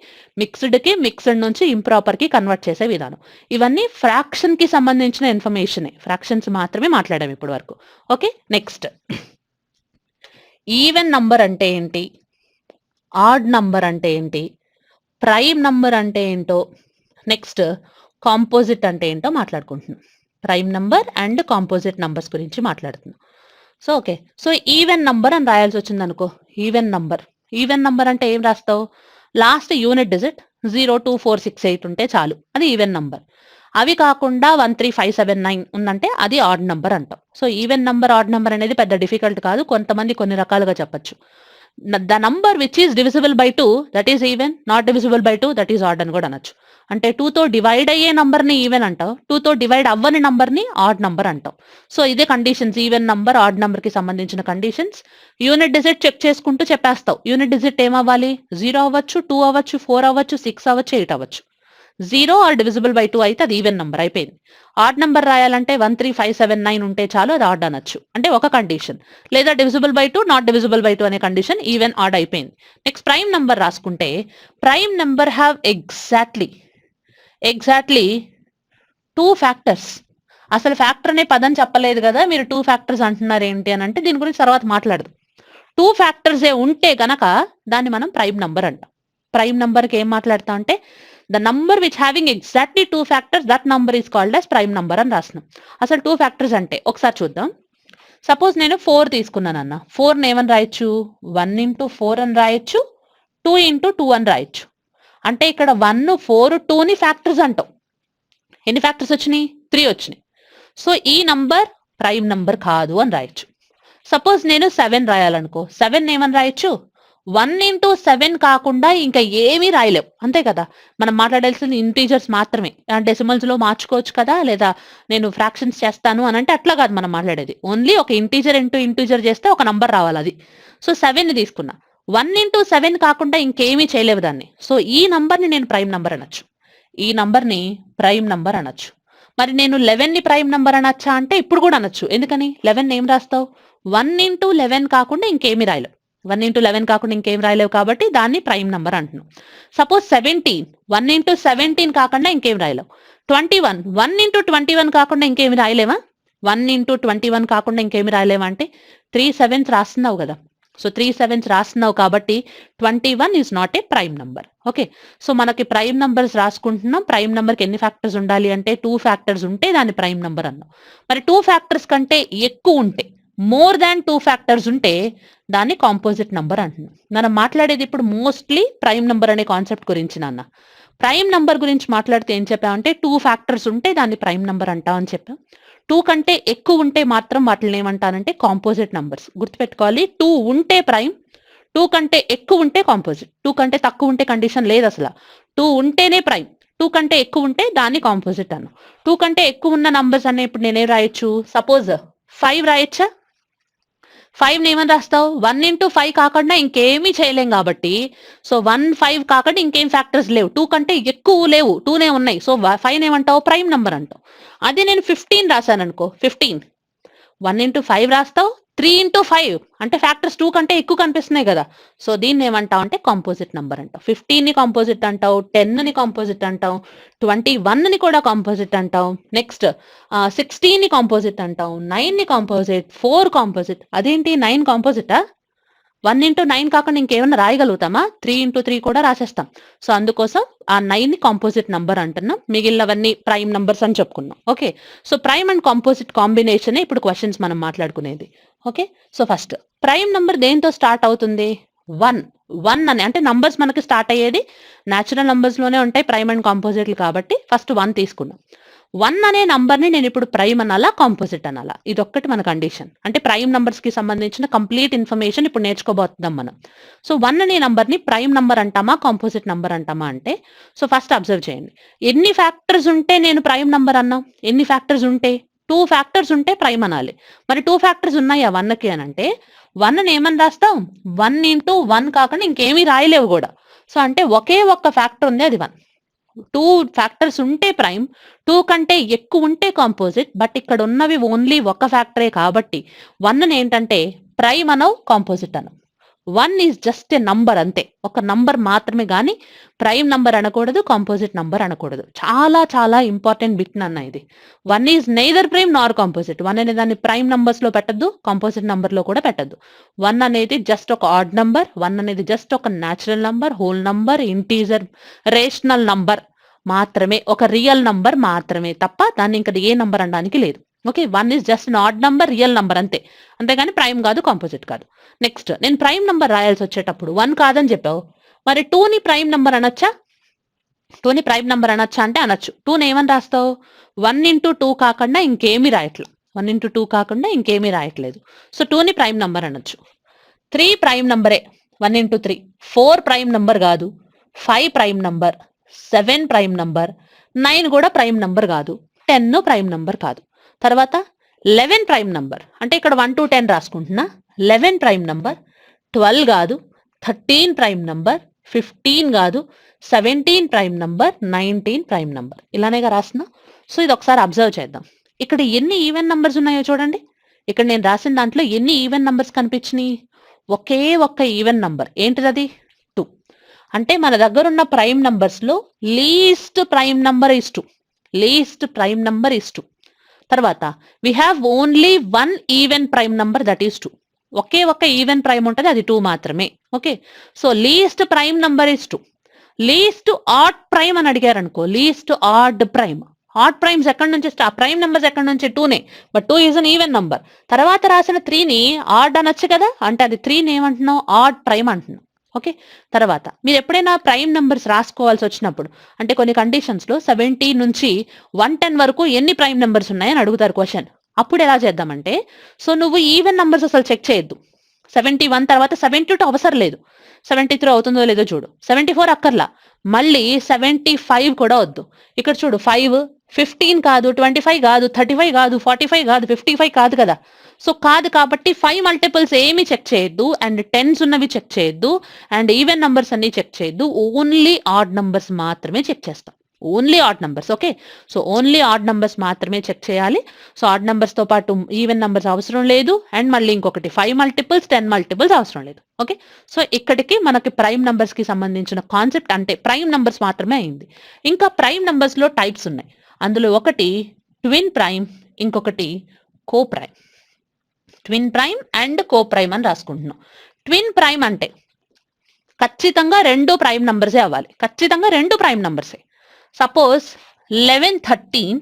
మిక్స్డ్ కి, మిక్స్డ్ నుంచి ఇంప్రాపర్ కి కన్వర్ట్ చేసే విధానం. ఇవన్నీ ఫ్రాక్షన్ కి సంబంధించిన ఇన్ఫర్మేషన్, ఫ్రాక్షన్స్ మాత్రమే మాట్లాడాం ఇప్పటి వరకు. ఓకే, నెక్స్ట్ ఈవెన్ నంబర్ అంటే ఏంటి, ఆడ్ నంబర్ అంటే ఏంటి, ప్రైమ్ నంబర్ అంటే ఏంటో, నెక్స్ట్ కాంపోజిట్ అంటే ఏంటో మాట్లాడుకుంటున్నాం. Prime number and composite numbers గురించి మాట్లాడుతున్నాం. So okay, so even number అని రాయాల్సి వచ్చింది అనుకో. ఈవెన్ నంబర్ అంటే ఏం రాస్తావు? లాస్ట్ యూనిట్ డిజిట్ 0 2 4 6 8 ఉంటే చాలు, అది ఈవెన్ నంబర్. అవి కాకుండా 1 3 5 7 9 ఉందంటే అది ఆడ్ నంబర్ అంటాం. So even number, odd number అనేది పెద్ద డిఫికల్ట్ కాదు, కొంతమంది కొన్ని రకాలుగా చెప్పచ్చు. The number which is divisible by 2 that is even, not divisible by 2 that is odd అని కూడా అనొచ్చు. అంటే 2తో డివైడ్ అయ్యే నంబర్ని ఈవెన్ అంటావు, 2తో డివైడ్ అవ్వని నంబర్ని ఆడ్ నంబర్ అంటావు. సో ఇదే కండిషన్స్, ఈవెన్ నంబర్, ఆడ్ నంబర్కి సంబంధించిన కండిషన్స్. యూనిట్ డిజిట్ చెక్ చేసుకుంటూ చెప్పేస్తావు. యూనిట్ డిజిట్ ఏమవ్వాలి? 0 అవ్వచ్చు, 2 అవ్వచ్చు, 4 అవ్వచ్చు, 6 అవ్వచ్చు, 8 అవ్వచ్చు. 0 ఆర్ డివిజిబుల్ బై 2 అయితే అది ఈవెన్ నంబర్, అయిపోయింది. ఆడ్ నంబర్ రాయాలంటే 1 3 5 7 9 ఉంటే చాలు, అది ఆడ్ అనొచ్చు, అంటే ఒక కండిషన్. లేదా divisible by 2, not divisible by 2 అనే కండిషన్, ఈవెన్ ఆడ్ అయిపోయింది. నెక్స్ట్ ప్రైమ్ నంబర్ రాసుకుంటే, prime number have exactly 2 factors. అసలు ఫ్యాక్టర్ అనే పదం చెప్పలేదు కదా, మీరు 2 ఫ్యాక్టర్స్ అంటున్నారు ఏంటి అని అంటే, దీని గురించి తర్వాత మాట్లాడదు. 2 ఫ్యాక్టర్స్ ఉంటే గనక దాన్ని మనం ప్రైమ్ నంబర్ అంటాం. ప్రైమ్ నంబర్కి ఏం మాట్లాడతాం అంటే, the number which having exactly 2 factors, that number is called as prime number అని రాస్తున్నాం. అసలు 2 ఫ్యాక్టర్స్ అంటే ఒకసారి చూద్దాం. సపోజ్ నేను 4 తీసుకున్నాను అన్న, 4ని ఏమని రాయొచ్చు? 1 × 4 అని రాయొచ్చు, 2 × 2 అని రాయొచ్చు. అంటే ఇక్కడ 1 4 2ని ఫ్యాక్టర్స్ అంటాం. ఎన్ని ఫ్యాక్టర్స్ వచ్చినాయి? 3 వచ్చినాయి. సో ఈ నంబర్ ప్రైమ్ నంబర్ కాదు అని రాయొచ్చు. సపోజ్ నేను 7 రాయాలనుకో, 7 ఏమని రాయొచ్చు? 1 × 7 కాకుండా ఇంకా ఏమీ రాయలేవు, అంతే కదా. మనం మాట్లాడాల్సింది ఇంటీజర్స్ మాత్రమే. డెసిమల్స్ లో మార్చుకోవచ్చు కదా, లేదా నేను ఫ్రాక్షన్స్ చేస్తాను అని అంటే అట్లా కాదు మనం మాట్లాడేది. ఓన్లీ ఒక ఇంటీజర్ ఇంటూ ఇంటీజర్ చేస్తే ఒక నంబర్ రావాలి, అది. సో 7ని తీసుకున్నా, 1 × 7 కాకుండా ఇంకేమీ చేయలేవు దాన్ని. సో ఈ నంబర్ని నేను ప్రైమ్ నంబర్ అనొచ్చు, ఈ నంబర్ని ప్రైమ్ నంబర్ అనొచ్చు. మరి నేను 11ని ప్రైమ్ నంబర్ అనొచ్చా అంటే ఇప్పుడు కూడా అనొచ్చు. ఎందుకని? 11 ఏం రాస్తావు? 1 × 11 కాకుండా ఇంకేమీ రాయలేవు, 1 × 11 కాకుండా ఇంకేం రాయలేవు కాబట్టి దాన్ని ప్రైమ్ నంబర్ అంటున్నాం. సపోజ్ 17, 1 × 17 కాకుండా ఇంకేం రాయలేవు. 21, 1 × 21 కాకుండా ఇంకేమి రాయలేవా? 1 × 21 కాకుండా ఇంకేమి రాయలేవా అంటే 3 7s రాస్తున్నావు కదా. సో 3 7s రాస్తున్నావు కాబట్టి 21 is not a prime number. Okay, so మనకి ప్రైమ్ నంబర్స్ రాసుకుంటున్నాం. ప్రైమ్ నంబర్కి ఎన్ని ఫ్యాక్టర్స్ ఉండాలి అంటే 2 ఫ్యాక్టర్స్ ఉంటే దాన్ని ప్రైమ్ నంబర్ అన్నాం. మరి 2 ఫ్యాక్టర్స్ కంటే ఎక్కువ ఉంటే, మోర్ దాన్ 2 ఫ్యాక్టర్స్ ఉంటే దాన్ని కాంపోజిట్ నంబర్ అంటున్నాం. మనం మాట్లాడేది ఇప్పుడు మోస్ట్లీ ప్రైమ్ నంబర్ అనే కాన్సెప్ట్ గురించి నాన్న. ప్రైమ్ నంబర్ గురించి మాట్లాడితే ఏం చెప్పామంటే 2 ఫ్యాక్టర్స్ ఉంటే దాన్ని ప్రైమ్ నంబర్ అంటామని చెప్పాం. 2 కంటే ఎక్కువ ఉంటే మాత్రం వాటిని ఏమంటానంటే కాంపోజిట్ నంబర్స్. గుర్తుపెట్టుకోవాలి, 2 ఉంటే ప్రైమ్, 2 కంటే ఎక్కువ ఉంటే కాంపోజిట్. 2 కంటే తక్కువ ఉంటే కండిషన్ లేదు అసలు. 2 ఉంటేనే ప్రైమ్, 2 కంటే ఎక్కువ ఉంటే దాన్ని కాంపోజిట్ అన్నాం. 2 కంటే ఎక్కువ ఉన్న నంబర్స్ అనే ఇప్పుడు నేనేం రాయొచ్చు, సపోజ్ 5 రాయొచ్చా? 5 ఏమని రాస్తావు? 1 into 5 కాకుండా ఇంకేమీ చేయలేం కాబట్టి, సో 1 5 కాకుండా ఇంకేం ఫ్యాక్టర్స్ లేవు, 2 కంటే ఎక్కువ లేవు, 2నే ఉన్నాయి. సో 5 ఏమంటావు? ప్రైమ్ నంబర్ అంటావు. అదే నేను 15 రాశాను అనుకో, 15 1 into 5 రాస్తావు, 3 into 5 అంటే ఫ్యాక్టర్స్ 2 కంటే ఎక్కువ కనిపిస్తున్నాయి కదా. సో దీన్ని ఏమంటావు అంటే కాంపోజిట్ నంబర్ అంటావు. 15ని కాంపోజిట్ అంటావు, 10ని కాంపోజిట్ అంటావు, 21ని కూడా కాంపోజిట్ అంటావు, నెక్స్ట్ 16ని కాంపోజిట్ అంటావు, 9ని కాంపోజిట్, 4 కాంపోజిట్. అదేంటి 9 కాంపోజిటా? 1 into 9 కాకుండా ఇంకేమైనా రాయగలుగుతామా? 3 into 3 కూడా రాసేస్తాం. సో అందుకోసం ఆ 9ని కాంపోజిట్ నంబర్ అంటున్నాం. మిగిలినవన్నీ ప్రైమ్ నంబర్స్ అని చెప్పుకున్నాం. Okay, so prime and composite combination ఇప్పుడు క్వశ్చన్స్ మనం మాట్లాడుకునేది. Okay, so first prime number దేంతో స్టార్ట్ అవుతుంది? 1 అని అంటే నంబర్స్ మనకి స్టార్ట్ అయ్యేది న్యాచురల్ నంబర్స్ లోనే ఉంటాయి ప్రైమ్ అండ్ కాంపోజిట్లు కాబట్టి ఫస్ట్ 1 తీసుకున్నాం. 1 అనే నంబర్ని నేను ఇప్పుడు ప్రైమ్ అనాలా, కాంపోజిట్ అనాలా? ఇదొక్కటి మన కండిషన్. అంటే ప్రైమ్ నంబర్స్ కి సంబంధించిన కంప్లీట్ ఇన్ఫర్మేషన్ ఇప్పుడు నేర్చుకోబోతున్నాం మనం. సో 1 అనే నంబర్ని ప్రైమ్ నంబర్ అంటామా, కాంపోజిట్ నంబర్ అంటామా అంటే, సో ఫస్ట్ అబ్జర్వ్ చేయండి. ఎన్ని ఫ్యాక్టర్స్ ఉంటే నేను ప్రైమ్ నంబర్ అన్నాం? ఎన్ని ఫ్యాక్టర్స్ ఉంటే? 2 ఫ్యాక్టర్స్ ఉంటే ప్రైమ్ అనాలి. మరి 2 ఫ్యాక్టర్స్ ఉన్నాయా 1కి అని అంటే, 1ని ఏమని రాస్తాం? 1 into 1 కాకుండా ఇంకేమీ రాయలేవు కూడా. సో అంటే ఒకే ఒక్క ఫ్యాక్టర్ ఉంది, అది 1. 2 ఫ్యాక్టర్స్ ఉంటే ప్రైమ్, 2 కంటే ఎక్కువ ఉంటే కాంపోజిట్. బట్ ఇక్కడ ఉన్నవి ఓన్లీ ఒక ఫ్యాక్టరే కాబట్టి 1 ఏంటంటే ప్రైమ్ అనవు, కాంపోజిట్ అనవు. 1 ఈజ్ జస్ట్ ఏ నంబర్ అంతే, ఒక నంబర్ మాత్రమే, కానీ ప్రైమ్ నంబర్ అనకూడదు, కాంపోజిట్ నంబర్ అనకూడదు. చాలా చాలా ఇంపార్టెంట్ బిట్ అన్న ఇది. 1 is neither prime nor composite. 1 అనే దాన్ని ప్రైమ్ నంబర్స్ లో పెట్టద్దు, కాంపోజిట్ నంబర్ లో కూడా పెట్టద్దు. 1 అనేది జస్ట్ ఒక ఆడ్ నంబర్, 1 అనేది జస్ట్ ఒక natural number, whole number, integer, rational number మాత్రమే, ఒక రియల్ నంబర్ మాత్రమే తప్ప దాన్ని ఇంకా ఏ నంబర్ అనడానికి లేదు. Okay, 1 is just an odd number, real number అంతే, అంతేగాని ప్రైమ్ కాదు, కాంపోజిట్ కాదు. నెక్స్ట్ నేను ప్రైమ్ నంబర్ రాయాల్సి వచ్చేటప్పుడు 1 కాదని చెప్పావు, మరి 2ని ప్రైమ్ నంబర్ అనొచ్చా? 2ని ప్రైమ్ నంబర్ అనొచ్చా అంటే అనొచ్చు. 2ని ఏమని రాస్తావు? 1 into 2 కాకుండా ఇంకేమీ రాయట్లేదు. 1 into 2 కాకుండా ఇంకేమీ రాయట్లేదు. సో 2ని ప్రైమ్ నంబర్ అనొచ్చు. 3 ప్రైమ్ నంబరే, 1 into 3. 4 ప్రైమ్ నంబర్ కాదు, 5 ప్రైమ్ నంబర్, 7 ప్రైమ్ నంబర్, 9 కూడా ప్రైమ్ నంబర్ కాదు, 10 ప్రైమ్ నంబర్ కాదు. తర్వాత 11 ప్రైమ్ నంబర్, అంటే ఇక్కడ 1 to 10 రాసుకుంటున్నా. 11 ప్రైమ్ నంబర్, 12 కాదు, 13 ప్రైమ్ నంబర్, 15 కాదు, 17 ప్రైమ్ నంబర్, 19 ప్రైమ్ నంబర్. ఇలానేగా రాస్తున్నా. సో ఇది ఒకసారి అబ్జర్వ్ చేద్దాం. ఇక్కడ ఎన్ని ఈవెన్ నంబర్స్ ఉన్నాయో చూడండి. ఇక్కడ నేను రాసిన దాంట్లో ఎన్ని ఈవెన్ నంబర్స్ కనిపించినాయి? ఒకే ఒక్క ఈవెన్ నంబర్. ఏంటిది? 2. అంటే మన దగ్గర ఉన్న ప్రైమ్ నంబర్స్ లో least prime number is 2. Least prime number is 2. తర్వాత we have only 1 even prime number, that is 2. ఒకే ఒక్క ఈవెన్ ప్రైమ్ ఉంటుంది, అది 2 మాత్రమే. Okay, so least prime number is 2. Least odd prime అని అడిగారు అనుకో, least odd prime. Odd primes ఎక్కడి నుంచి ప్రైమ్ నెంబర్స్ ఎక్కడి నుంచి? 2నే, but 2 is an even number. తర్వాత రాసిన 3ని ఆడ్ అనొచ్చు కదా, అంటే అది 3ని ఏమంటున్నావు? ఆడ్ ప్రైమ్ అంటున్నావు. ఓకే, తర్వాత మీరు ఎప్పుడైనా ప్రైమ్ నెంబర్స్ రాసుకోవాల్సి వచ్చినప్పుడు, అంటే కొన్ని కండిషన్స్ లో 70 నుంచి 110 వరకు ఎన్ని ప్రైమ్ నెంబర్స్ ఉన్నాయని అడుగుతారు క్వశ్చన్. అప్పుడు ఎలా చేద్దామంటే, సో నువ్వు ఈవెన్ నంబర్స్ అసలు చెక్ చేయొద్దు. 71 తర్వాత 72 అవసరం లేదు. 73 అవుతుందో లేదో చూడు. 74 అక్కర్లా, మళ్ళీ 75 కూడా వద్దు. ఇక్కడ చూడు, 5 15 కాదు, 25 కాదు, 35 కాదు, 45 కాదు, 55 కాదు కదా. సో కాదు కాబట్టి 5 మల్టిపుల్స్ ఏమి చెక్ చేయొద్దు, అండ్ 10s ఉన్నవి చెక్ చేయొద్దు, అండ్ ఈవెన్ నంబర్స్ అన్ని చెక్ చేయొద్దు. ఓన్లీ ఆడ్ నంబర్స్ మాత్రమే చెక్ చేస్తాం. Only add numbers. Okay, so only add numbers మాత్రమే చెక్ చేయాలి. సో ఆడ్ నంబర్స్ తో పాటు ఈవెన్ నంబర్స్ అవసరం లేదు, అండ్ మళ్ళీ ఇంకొకటి 5 మల్టిపుల్స్ 10 మల్టిపుల్స్ అవసరం లేదు. ఓకే, సో ఇక్కడికి మనకి ప్రైమ్ నంబర్స్ కి సంబంధించిన కాన్సెప్ట్, అంటే ప్రైమ్ నంబర్స్ మాత్రమే అయింది. ఇంకా ప్రైమ్ నంబర్స్ లో టైప్స్ ఉన్నాయి. అందులో ఒకటి ట్విన్ ప్రైమ్, ఇంకొకటి co prime. Twin prime and co prime అని రాసుకుంటున్నాం. ట్విన్ ప్రైమ్ అంటే ఖచ్చితంగా 2 ప్రైమ్ నంబర్సే అవ్వాలి. ఖచ్చితంగా 2 ప్రైమ్ నంబర్సే. సపోజ్ 11, 13,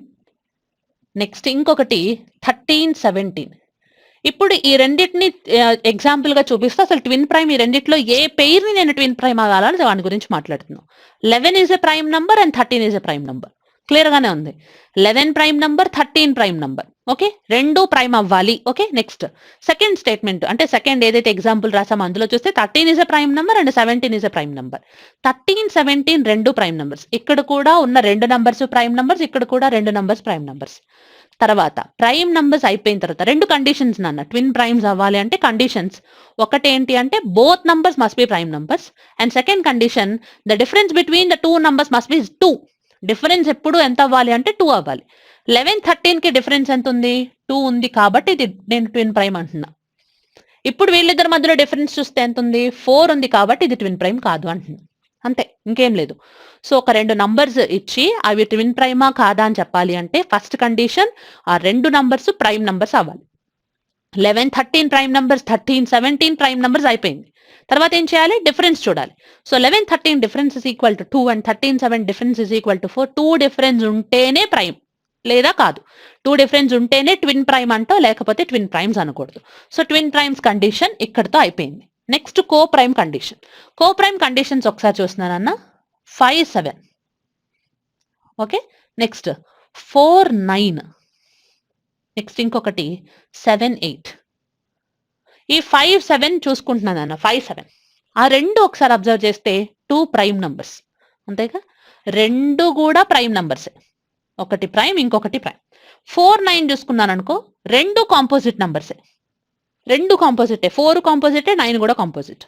నెక్స్ట్ ఇంకొకటి 13, 17. ఇప్పుడు ఈ రెండిటిని ఎగ్జాంపుల్ గా చూపిస్తే అసలు ట్విన్ ప్రైమ్ ఈ రెండిట్లో ఏ పెయిర్ ని నేను ట్విన్ ప్రైమ్ అవ్వాలని దాని గురించి మాట్లాడుతున్నాను. 11 is a prime number and 13 is a prime number. Clear గానే ఉంది. 11 prime number, 13 prime number. Okay, రెండు ప్రైమ్ అవ్వాలి. ఓకే, నెక్స్ట్ సెకండ్ స్టేట్మెంట్ అంటే సెకండ్ ఏదైతే ఎగ్జాంపుల్ రాసామో అందులో చూస్తే 13 is a prime number and 17 is a prime number. 13, 17 రెండు prime numbers. ఇక్కడ కూడా ఉన్న రెండు నంబర్స్ ప్రైమ్ నంబర్స్, ఇక్కడ కూడా రెండు నంబర్స్ ప్రైమ్ నంబర్స్. తర్వాత ప్రైమ్ నంబర్స్ అయిపోయిన తర్వాత రెండు కండిషన్స్ నాన్న ట్విన్ ప్రైమ్స్ అవ్వాలి అంటే కండిషన్స్. ఒకటి ఏంటి అంటే both numbers must be prime numbers, and second condition the difference between the two numbers must be 2. Difference ఎప్పుడు ఎంత అవ్వాలి అంటే 2 అవ్వాలి. 11, 13 కి డిఫరెన్స్ ఎంత ఉంది? 2 ఉంది కాబట్టి ఇది నేను ట్విన్ ప్రైమ్ అంటున్నా. ఇప్పుడు వీళ్ళిద్దరి మధ్యలో డిఫరెన్స్ చూస్తే ఎంత ఉంది? 4 ఉంది కాబట్టి ఇది ట్విన్ ప్రైమ్ కాదు అంటున్నా. అంతే, ఇంకేం లేదు. సో ఒక రెండు నంబర్స్ ఇచ్చి అవి ట్విన్ ప్రైమా కాదా అని చెప్పాలి అంటే ఫస్ట్ కండిషన్ ఆ రెండు నంబర్స్ ప్రైమ్ నంబర్స్ అవ్వాలి. 11, 13 ప్రైమ్ నంబర్స్, 13, 17 ప్రైమ్ నంబర్స్ అయిపోయింది. తర్వాత ఏం చేయాలి? డిఫరెన్స్ చూడాలి. So 11, 13 difference is equal to 2 and 13, 7 difference is equal to 4. 2 difference ఉంటేనే ప్రైమ్ లేదా కాదు. 2 డిఫరెన్స్ ఉంటేనే ట్విన్ ప్రైమ్ అంటో, లేకపోతే ట్విన్ ప్రైమ్స్ అనకూడదు. సో ట్విన్ ప్రైమ్స్ కండిషన్ ఇక్కడతో అయిపోయింది. నెక్స్ట్ కో ప్రైమ్ కండిషన్. కో ప్రైమ్ కండిషన్స్ ఒకసారి చూస్తున్నానన్న. 5, 7. Okay, next 4, 9. నెక్స్ట్ ఇంకొకటి 7, 8. ఈ 5, 7 చూసుకుంటున్నానన్న. 5, 7 ఆ రెండు ఒకసారి అబ్జర్వ్ చేస్తే 2 ప్రైమ్ నంబర్స్. అంతేగా, రెండు కూడా ప్రైమ్ నంబర్సే. ఒకటి ప్రైమ్, ఇంకొకటి ప్రైమ్. 4, 9 చూసుకున్నాను అనుకో, రెండు కాంపోజిట్ నంబర్సే. రెండు కాంపోజిటే. 4 కాంపోజిటే, 9 కూడా కాంపోజిట్.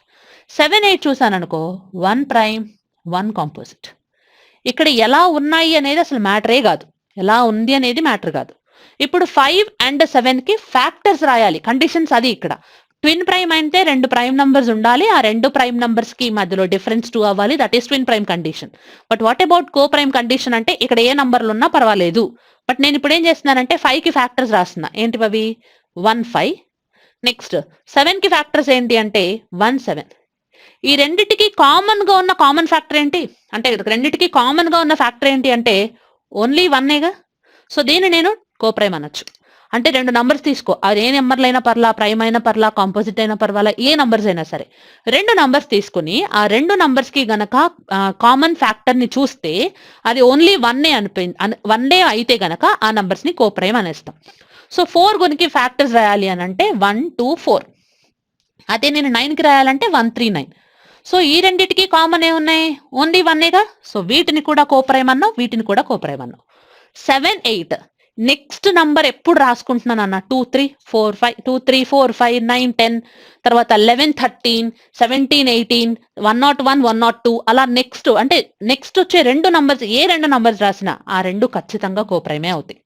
7, 8 చూసాను అనుకో, 1 ప్రైమ్, 1 కాంపోజిట్. ఇక్కడ ఎలా ఉన్నాయి అనేది అసలు మ్యాటరే కాదు. ఎలా ఉంది అనేది మ్యాటర్ కాదు. ఇప్పుడు 5 అండ్ 7 కి ఫ్యాక్టర్స్ రాయాలి. కండిషన్స్ అది. ఇక్కడ ట్విన్ ప్రైమ్ అంటే రెండు ప్రైమ్ నంబర్స్ ఉండాలి. ఆ రెండు ప్రైమ్ నంబర్స్ కి మధ్యలో డిఫరెన్స్ 2 అవ్వాలి. That is twin prime condition. But what about co prime condition అంటే ఇక్కడ ఏ నంబర్లు ఉన్నా పర్వాలేదు. బట్ నేను ఇప్పుడు ఏం చేస్తున్నానంటే 5 కి ఫ్యాక్టర్స్ రాస్తున్నా. ఏంటి అవి? 1, 5. నెక్స్ట్ 7 కి ఫ్యాక్టర్స్ ఏంటి అంటే 1, 7. ఈ రెండిటికి కామన్ గా ఉన్న కామన్ ఫ్యాక్టర్ ఏంటి అంటే రెండిటికి కామన్ గా ఉన్న ఫ్యాక్టర్ ఏంటి అంటే ఓన్లీ 1ఏగా. సో దీన్ని నేను కోప్రైమ్ అనొచ్చు. అంటే రెండు నంబర్స్ తీసుకో, అది ఏ నెంబర్లు అయినా పర్లా, ప్రైమ్ అయినా పర్లా, కాంపోజిట్ అయినా పర్వాలా, ఏ నంబర్స్ అయినా సరే, రెండు నంబర్స్ తీసుకుని ఆ రెండు నంబర్స్ కి గనక కామన్ ఫ్యాక్టర్ ని చూస్తే అది ఓన్లీ 1 అయితే గనక ఆ నంబర్స్ ని కోప్రైమ్ అనేస్తాం. సో 4 గునికి ఫ్యాక్టర్స్ రాయాలి అని అంటే 1, 2, 4. అదే నేను 9కి రాయాలంటే 1, 3, 9. సో ఈ రెండిటికి కామన్ ఏ ఉన్నాయి? ఓన్లీ 1ఏగా. సో వీటిని కూడా కోప్రైమ్ అన్నావు, వీటిని కూడా కోప్రైమ్ అన్నావు. 7, 8 నెక్స్ట్ నంబర్ ఎప్పుడు రాసుకుంటున్నాను అన్న? 2, 3, 4, 5, 2, 3, 4, 5, 9, 10, తర్వాత 11, 13, 17, 18, 101, 102 అలా నెక్స్ట్ అంటే నెక్స్ట్ వచ్చే రెండు నంబర్స్ ఏ రెండు నంబర్స్ రాసినా ఆ రెండు ఖచ్చితంగా కోప్రైమే అవుతాయి.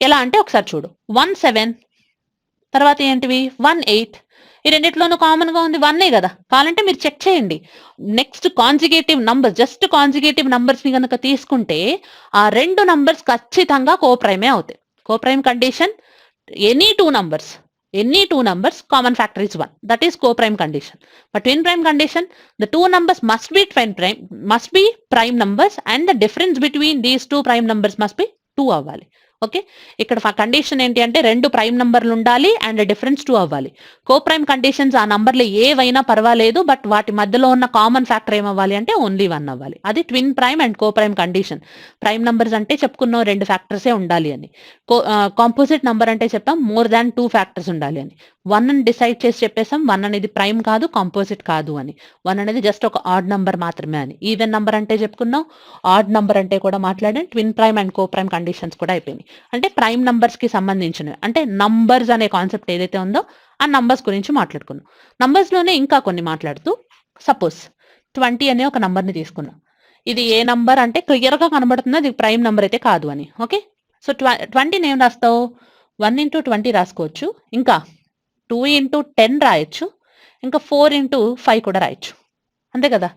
ఎలా అంటే ఒకసారి చూడు. 1, 7 తర్వాత ఏంటివి? 1, 8. ఈ రెండిట్లోనూ కామన్ గా ఉంది 1ఏ కదా. కావాలంటే మీరు చెక్ చేయండి. నెక్స్ట్ కాంజిగేటివ్ నంబర్, జస్ట్ కాంజిగేటివ్ నంబర్స్ ని కనుక తీసుకుంటే ఆ రెండు నంబర్స్ ఖచ్చితంగా కోప్రైమే అవుతాయి. Coprime condition any two numbers common factor is 1. That is coprime condition. But twin prime condition the two numbers must be prime numbers and the difference between these two prime numbers must be 2 అవ్వాలి. Okay, ఇక్కడ condition ఏంటి అంటే రెండు prime నంబర్లు ఉండాలి and difference 2 అవ్వాలి. Coprime conditions ఆ నంబర్లు ఏవైనా పర్వాలేదు, బట్ వాటి మధ్యలో ఉన్న కామన్ ఫ్యాక్టర్ ఏమవ్వాలి అంటే ఓన్లీ 1 అవ్వాలి. అది twin prime and coprime condition. Prime numbers అంటే చెప్పుకున్నాం రెండు ఫ్యాక్టర్సే ఉండాలి అని. కాంపోజిట్ నంబర్ అంటే చెప్పాం మోర్ దాన్ 2 ఫ్యాక్టర్స్ ఉండాలి అని. 1 అని డిసైడ్ చేసి చెప్పేసాం 1 అనేది ప్రైమ్ కాదు, కాంపోజిట్ కాదు అని. 1 అనేది జస్ట్ ఒక ఆడ్ నంబర్ మాత్రమే అని. ఈవెన్ నంబర్ అంటే చెప్పుకున్నాం, ఆడ్ నంబర్ అంటే కూడా మాట్లాడాం. Twin prime and coprime conditions కూడా అయిపోయినాయి. అంటే ప్రైమ్ నంబర్స్ కి సంబంధించినవి, అంటే నంబర్స్ అనే కాన్సెప్ట్ ఏదైతే ఉందో ఆ నంబర్స్ గురించి మాట్లాడుకున్నాం. నంబర్స్ లోనే ఇంకా కొన్ని మాట్లాడుతూ, సపోజ్ 20 అనే ఒక నంబర్ ని తీసుకున్నాం. ఇది ఏ నంబర్ అంటే క్లియర్ గా కనబడుతుంది అది ప్రైమ్ నంబర్ అయితే కాదు అని. ఓకే, సో 20 ఏం రాస్తావు? 1 into 20 రాసుకోవచ్చు, ఇంకా 2 into 10 రాయొచ్చు, ఇంకా 4 into 5 కూడా రాయొచ్చు. అంతే కదా,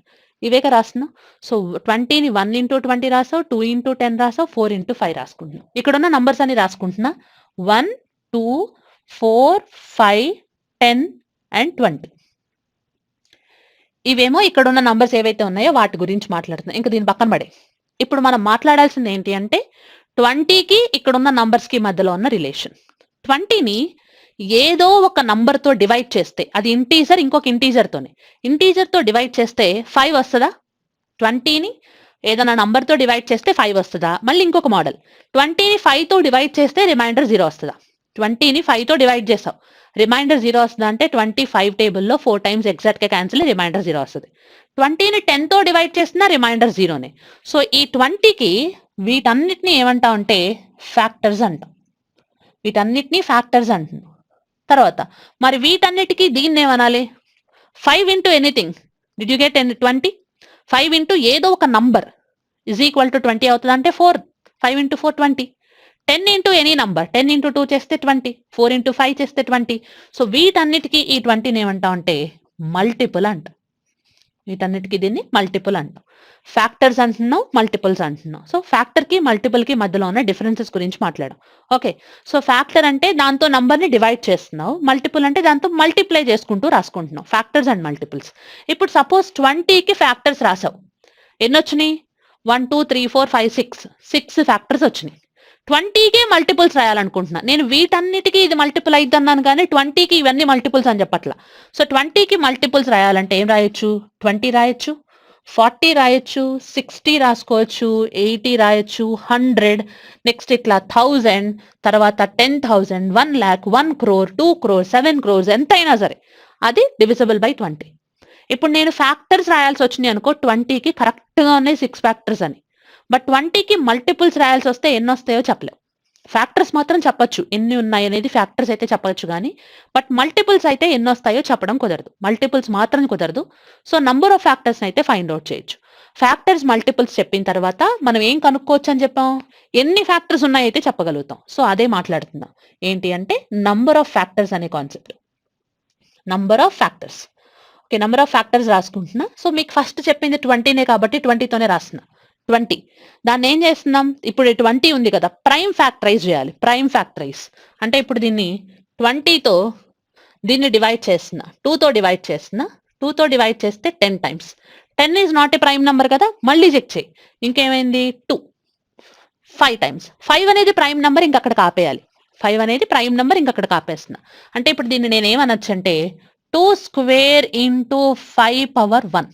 ఇవేగా రాస్తున్నావు. సో 20ని 1 into 20 రాసావు, 2 into 10 రాసావు, 4 into 5 రాసుకుంటున్నావు. ఇక్కడ ఉన్న నంబర్స్ అని రాసుకుంటున్నా. 1, 2, 4, 5, 10 and 20. ఇవేమో ఇక్కడున్న నంబర్స్ ఏవైతే ఉన్నాయో వాటి గురించి మాట్లాడుతున్నాం. ఇంక దీని పక్కన పడే. ఇప్పుడు మనం మాట్లాడాల్సింది ఏంటి అంటే 20కి ఇక్కడున్న నంబర్స్‌కి మధ్యలో ఉన్న రిలేషన్. 20ని ఏదో ఒక నంబర్‌తో డివైడ్ చేస్తే అది ఇంటీజర్ ఇంకొక ఇంటీజర్‌తోనే. ఇంటీజర్‌తో డివైడ్ చేస్తే 5 వస్తదా? 20ని ఏదైనా నంబర్‌తో డివైడ్ చేస్తే 5 వస్తదా? మళ్ళీ ఇంకొక మోడల్. 20ని 5తో డివైడ్ చేస్తే రిమైండర్ 0 వస్తదా? 20ని 5తో డివైడ్ చేసావు. రిమైండర్ 0 వస్తదా అంటే 25 టేబుల్‌లో 4 టైమ్స్ ఎగ్జాక్ట్‌గా క్యాన్సిల్ రిమైండర్ 0 వస్తది. 20ని 10తో డివైడ్ చేసినా రిమైండర్ 0నే. సో ఈ 20కి వీటన్నిటిని ఏమంటామంటే ఫ్యాక్టర్స్ అంటాం. వీటన్నిటిని ఫ్యాక్టర్స్ అంటున్నాం. తర్వాత మరి వీటన్నిటికి దీన్నేమనాలి? 5 into anything. Did you get 20? 5 into ఏదో ఒక నంబర్ ఈజ్ ఈక్వల్ టు 20 అవుతుందా అంటే 4. 5 into 4 20. 10 into any number 10 into 2 చేస్తే 20. 4 ఇంటూ 5 చేస్తే 20. సో వీటన్నిటికీ ఈ 20ని ఏమంటాం అంటే మల్టిపుల్ అంటాం. వీటన్నిటికీ దీన్ని మల్టిపుల్ అంటాం. ఫ్యాక్టర్స్ అంటున్నాం, మల్టిపుల్స్ అంటున్నాం. సో ఫ్యాక్టర్కి మల్టిపుల్కి మధ్యలో ఉన్న డిఫరెన్సెస్ గురించి మాట్లాడాం. ఓకే, సో ఫ్యాక్టర్ అంటే దాంతో నంబర్ని డివైడ్ చేస్తున్నావు, మల్టిపుల్ అంటే దాంతో మల్టిప్లై చేసుకుంటూ రాసుకుంటున్నావు. Factors and multiples. ఇప్పుడు సపోజ్ 20కి ఫ్యాక్టర్స్ రాసావు. ఎన్ని వచ్చినాయి? 1 2 3 4 5 6 ఫ్యాక్టర్స్ వచ్చినాయి. 20కే మల్టిపుల్స్ రాయాలనుకుంటున్నా. నేను వీటన్నిటికీ ఇది మల్టిపుల్ అయిద్ది అన్నాను కానీ 20కి ఇవన్నీ మల్టిపుల్స్ అని చెప్పట్లా. సో 20కి మల్టిపుల్స్ రాయాలంటే ఏం రాయొచ్చు? 20 రాయొచ్చు, 40 రాయొచ్చు, 60 రాసుకోవచ్చు, 80 రాయొచ్చు, 100, నెక్స్ట్ ఇట్లా 1000, తర్వాత 10,000, 1 lakh, 1 crore, 2 crore, 7 crores ఎంతైనా సరే అది డివిజిబుల్ బై 20. ఇప్పుడు నేను ఫ్యాక్టర్స్ రాయాల్సి వచ్చినాయి అనుకో, 20కి కరెక్ట్గా ఉన్నాయి 6 ఫ్యాక్టర్స్ అని. బట్ 20కి మల్టిపుల్స్ రాయాల్సి వస్తే ఎన్ని వస్తాయో చెప్పలేవు. ఫ్యాక్టర్స్ మాత్రం చెప్పొచ్చు ఎన్ని ఉన్నాయి అనేది, ఫ్యాక్టర్స్ అయితే చెప్పొచ్చు కానీ బట్ మల్టిపుల్స్ అయితే ఎన్ని వస్తాయో చెప్పడం కుదరదు. మల్టిపుల్స్ మాత్రం కుదరదు. సో నంబర్ ఆఫ్ ఫ్యాక్టర్స్ అయితే ఫైండ్ అవుట్ చేయొచ్చు. ఫ్యాక్టర్స్ మల్టిపుల్స్ చెప్పిన తర్వాత మనం ఏం కనుక్కోవచ్చు అని చెప్పాం? ఎన్ని ఫ్యాక్టర్స్ ఉన్నాయి అయితే చెప్పగలుగుతాం. సో అదే మాట్లాడుతున్నాం. ఏంటి అంటే నంబర్ ఆఫ్ ఫ్యాక్టర్స్ అనే concept. Number of factors. Okay, number of factors రాసుకుంటున్నా. సో మీకు ఫస్ట్ చెప్పింది 20నే కాబట్టి 20తోనే రాస్తున్నా. 20 దాన్ని ఏం చేస్తున్నాం? ఇప్పుడు 20 ఉంది కదా, ప్రైమ్ ఫ్యాక్టరైజ్ చేయాలి. ప్రైమ్ ఫ్యాక్టరైజ్ అంటే ఇప్పుడు దీన్ని 20తో దీన్ని డివైడ్ చేస్తున్నా, 2తో డివైడ్ చేస్తున్నా. 2తో డివైడ్ చేస్తే 10 times. 10 is not a prime number కదా, మళ్ళీ చెక్ చేయి. ఇంకేమైంది? 2. 5 టైమ్స్. 5 అనేది ప్రైమ్ నెంబర్, ఇంకక్కడ ఆపేయాలి. 5 అనేది ప్రైమ్ నెంబర్, ఇంకక్కడ ఆపేస్తున్నా. అంటే ఇప్పుడు దీన్ని నేను ఏమనొచ్చు అంటే 2 square into 5 power 1.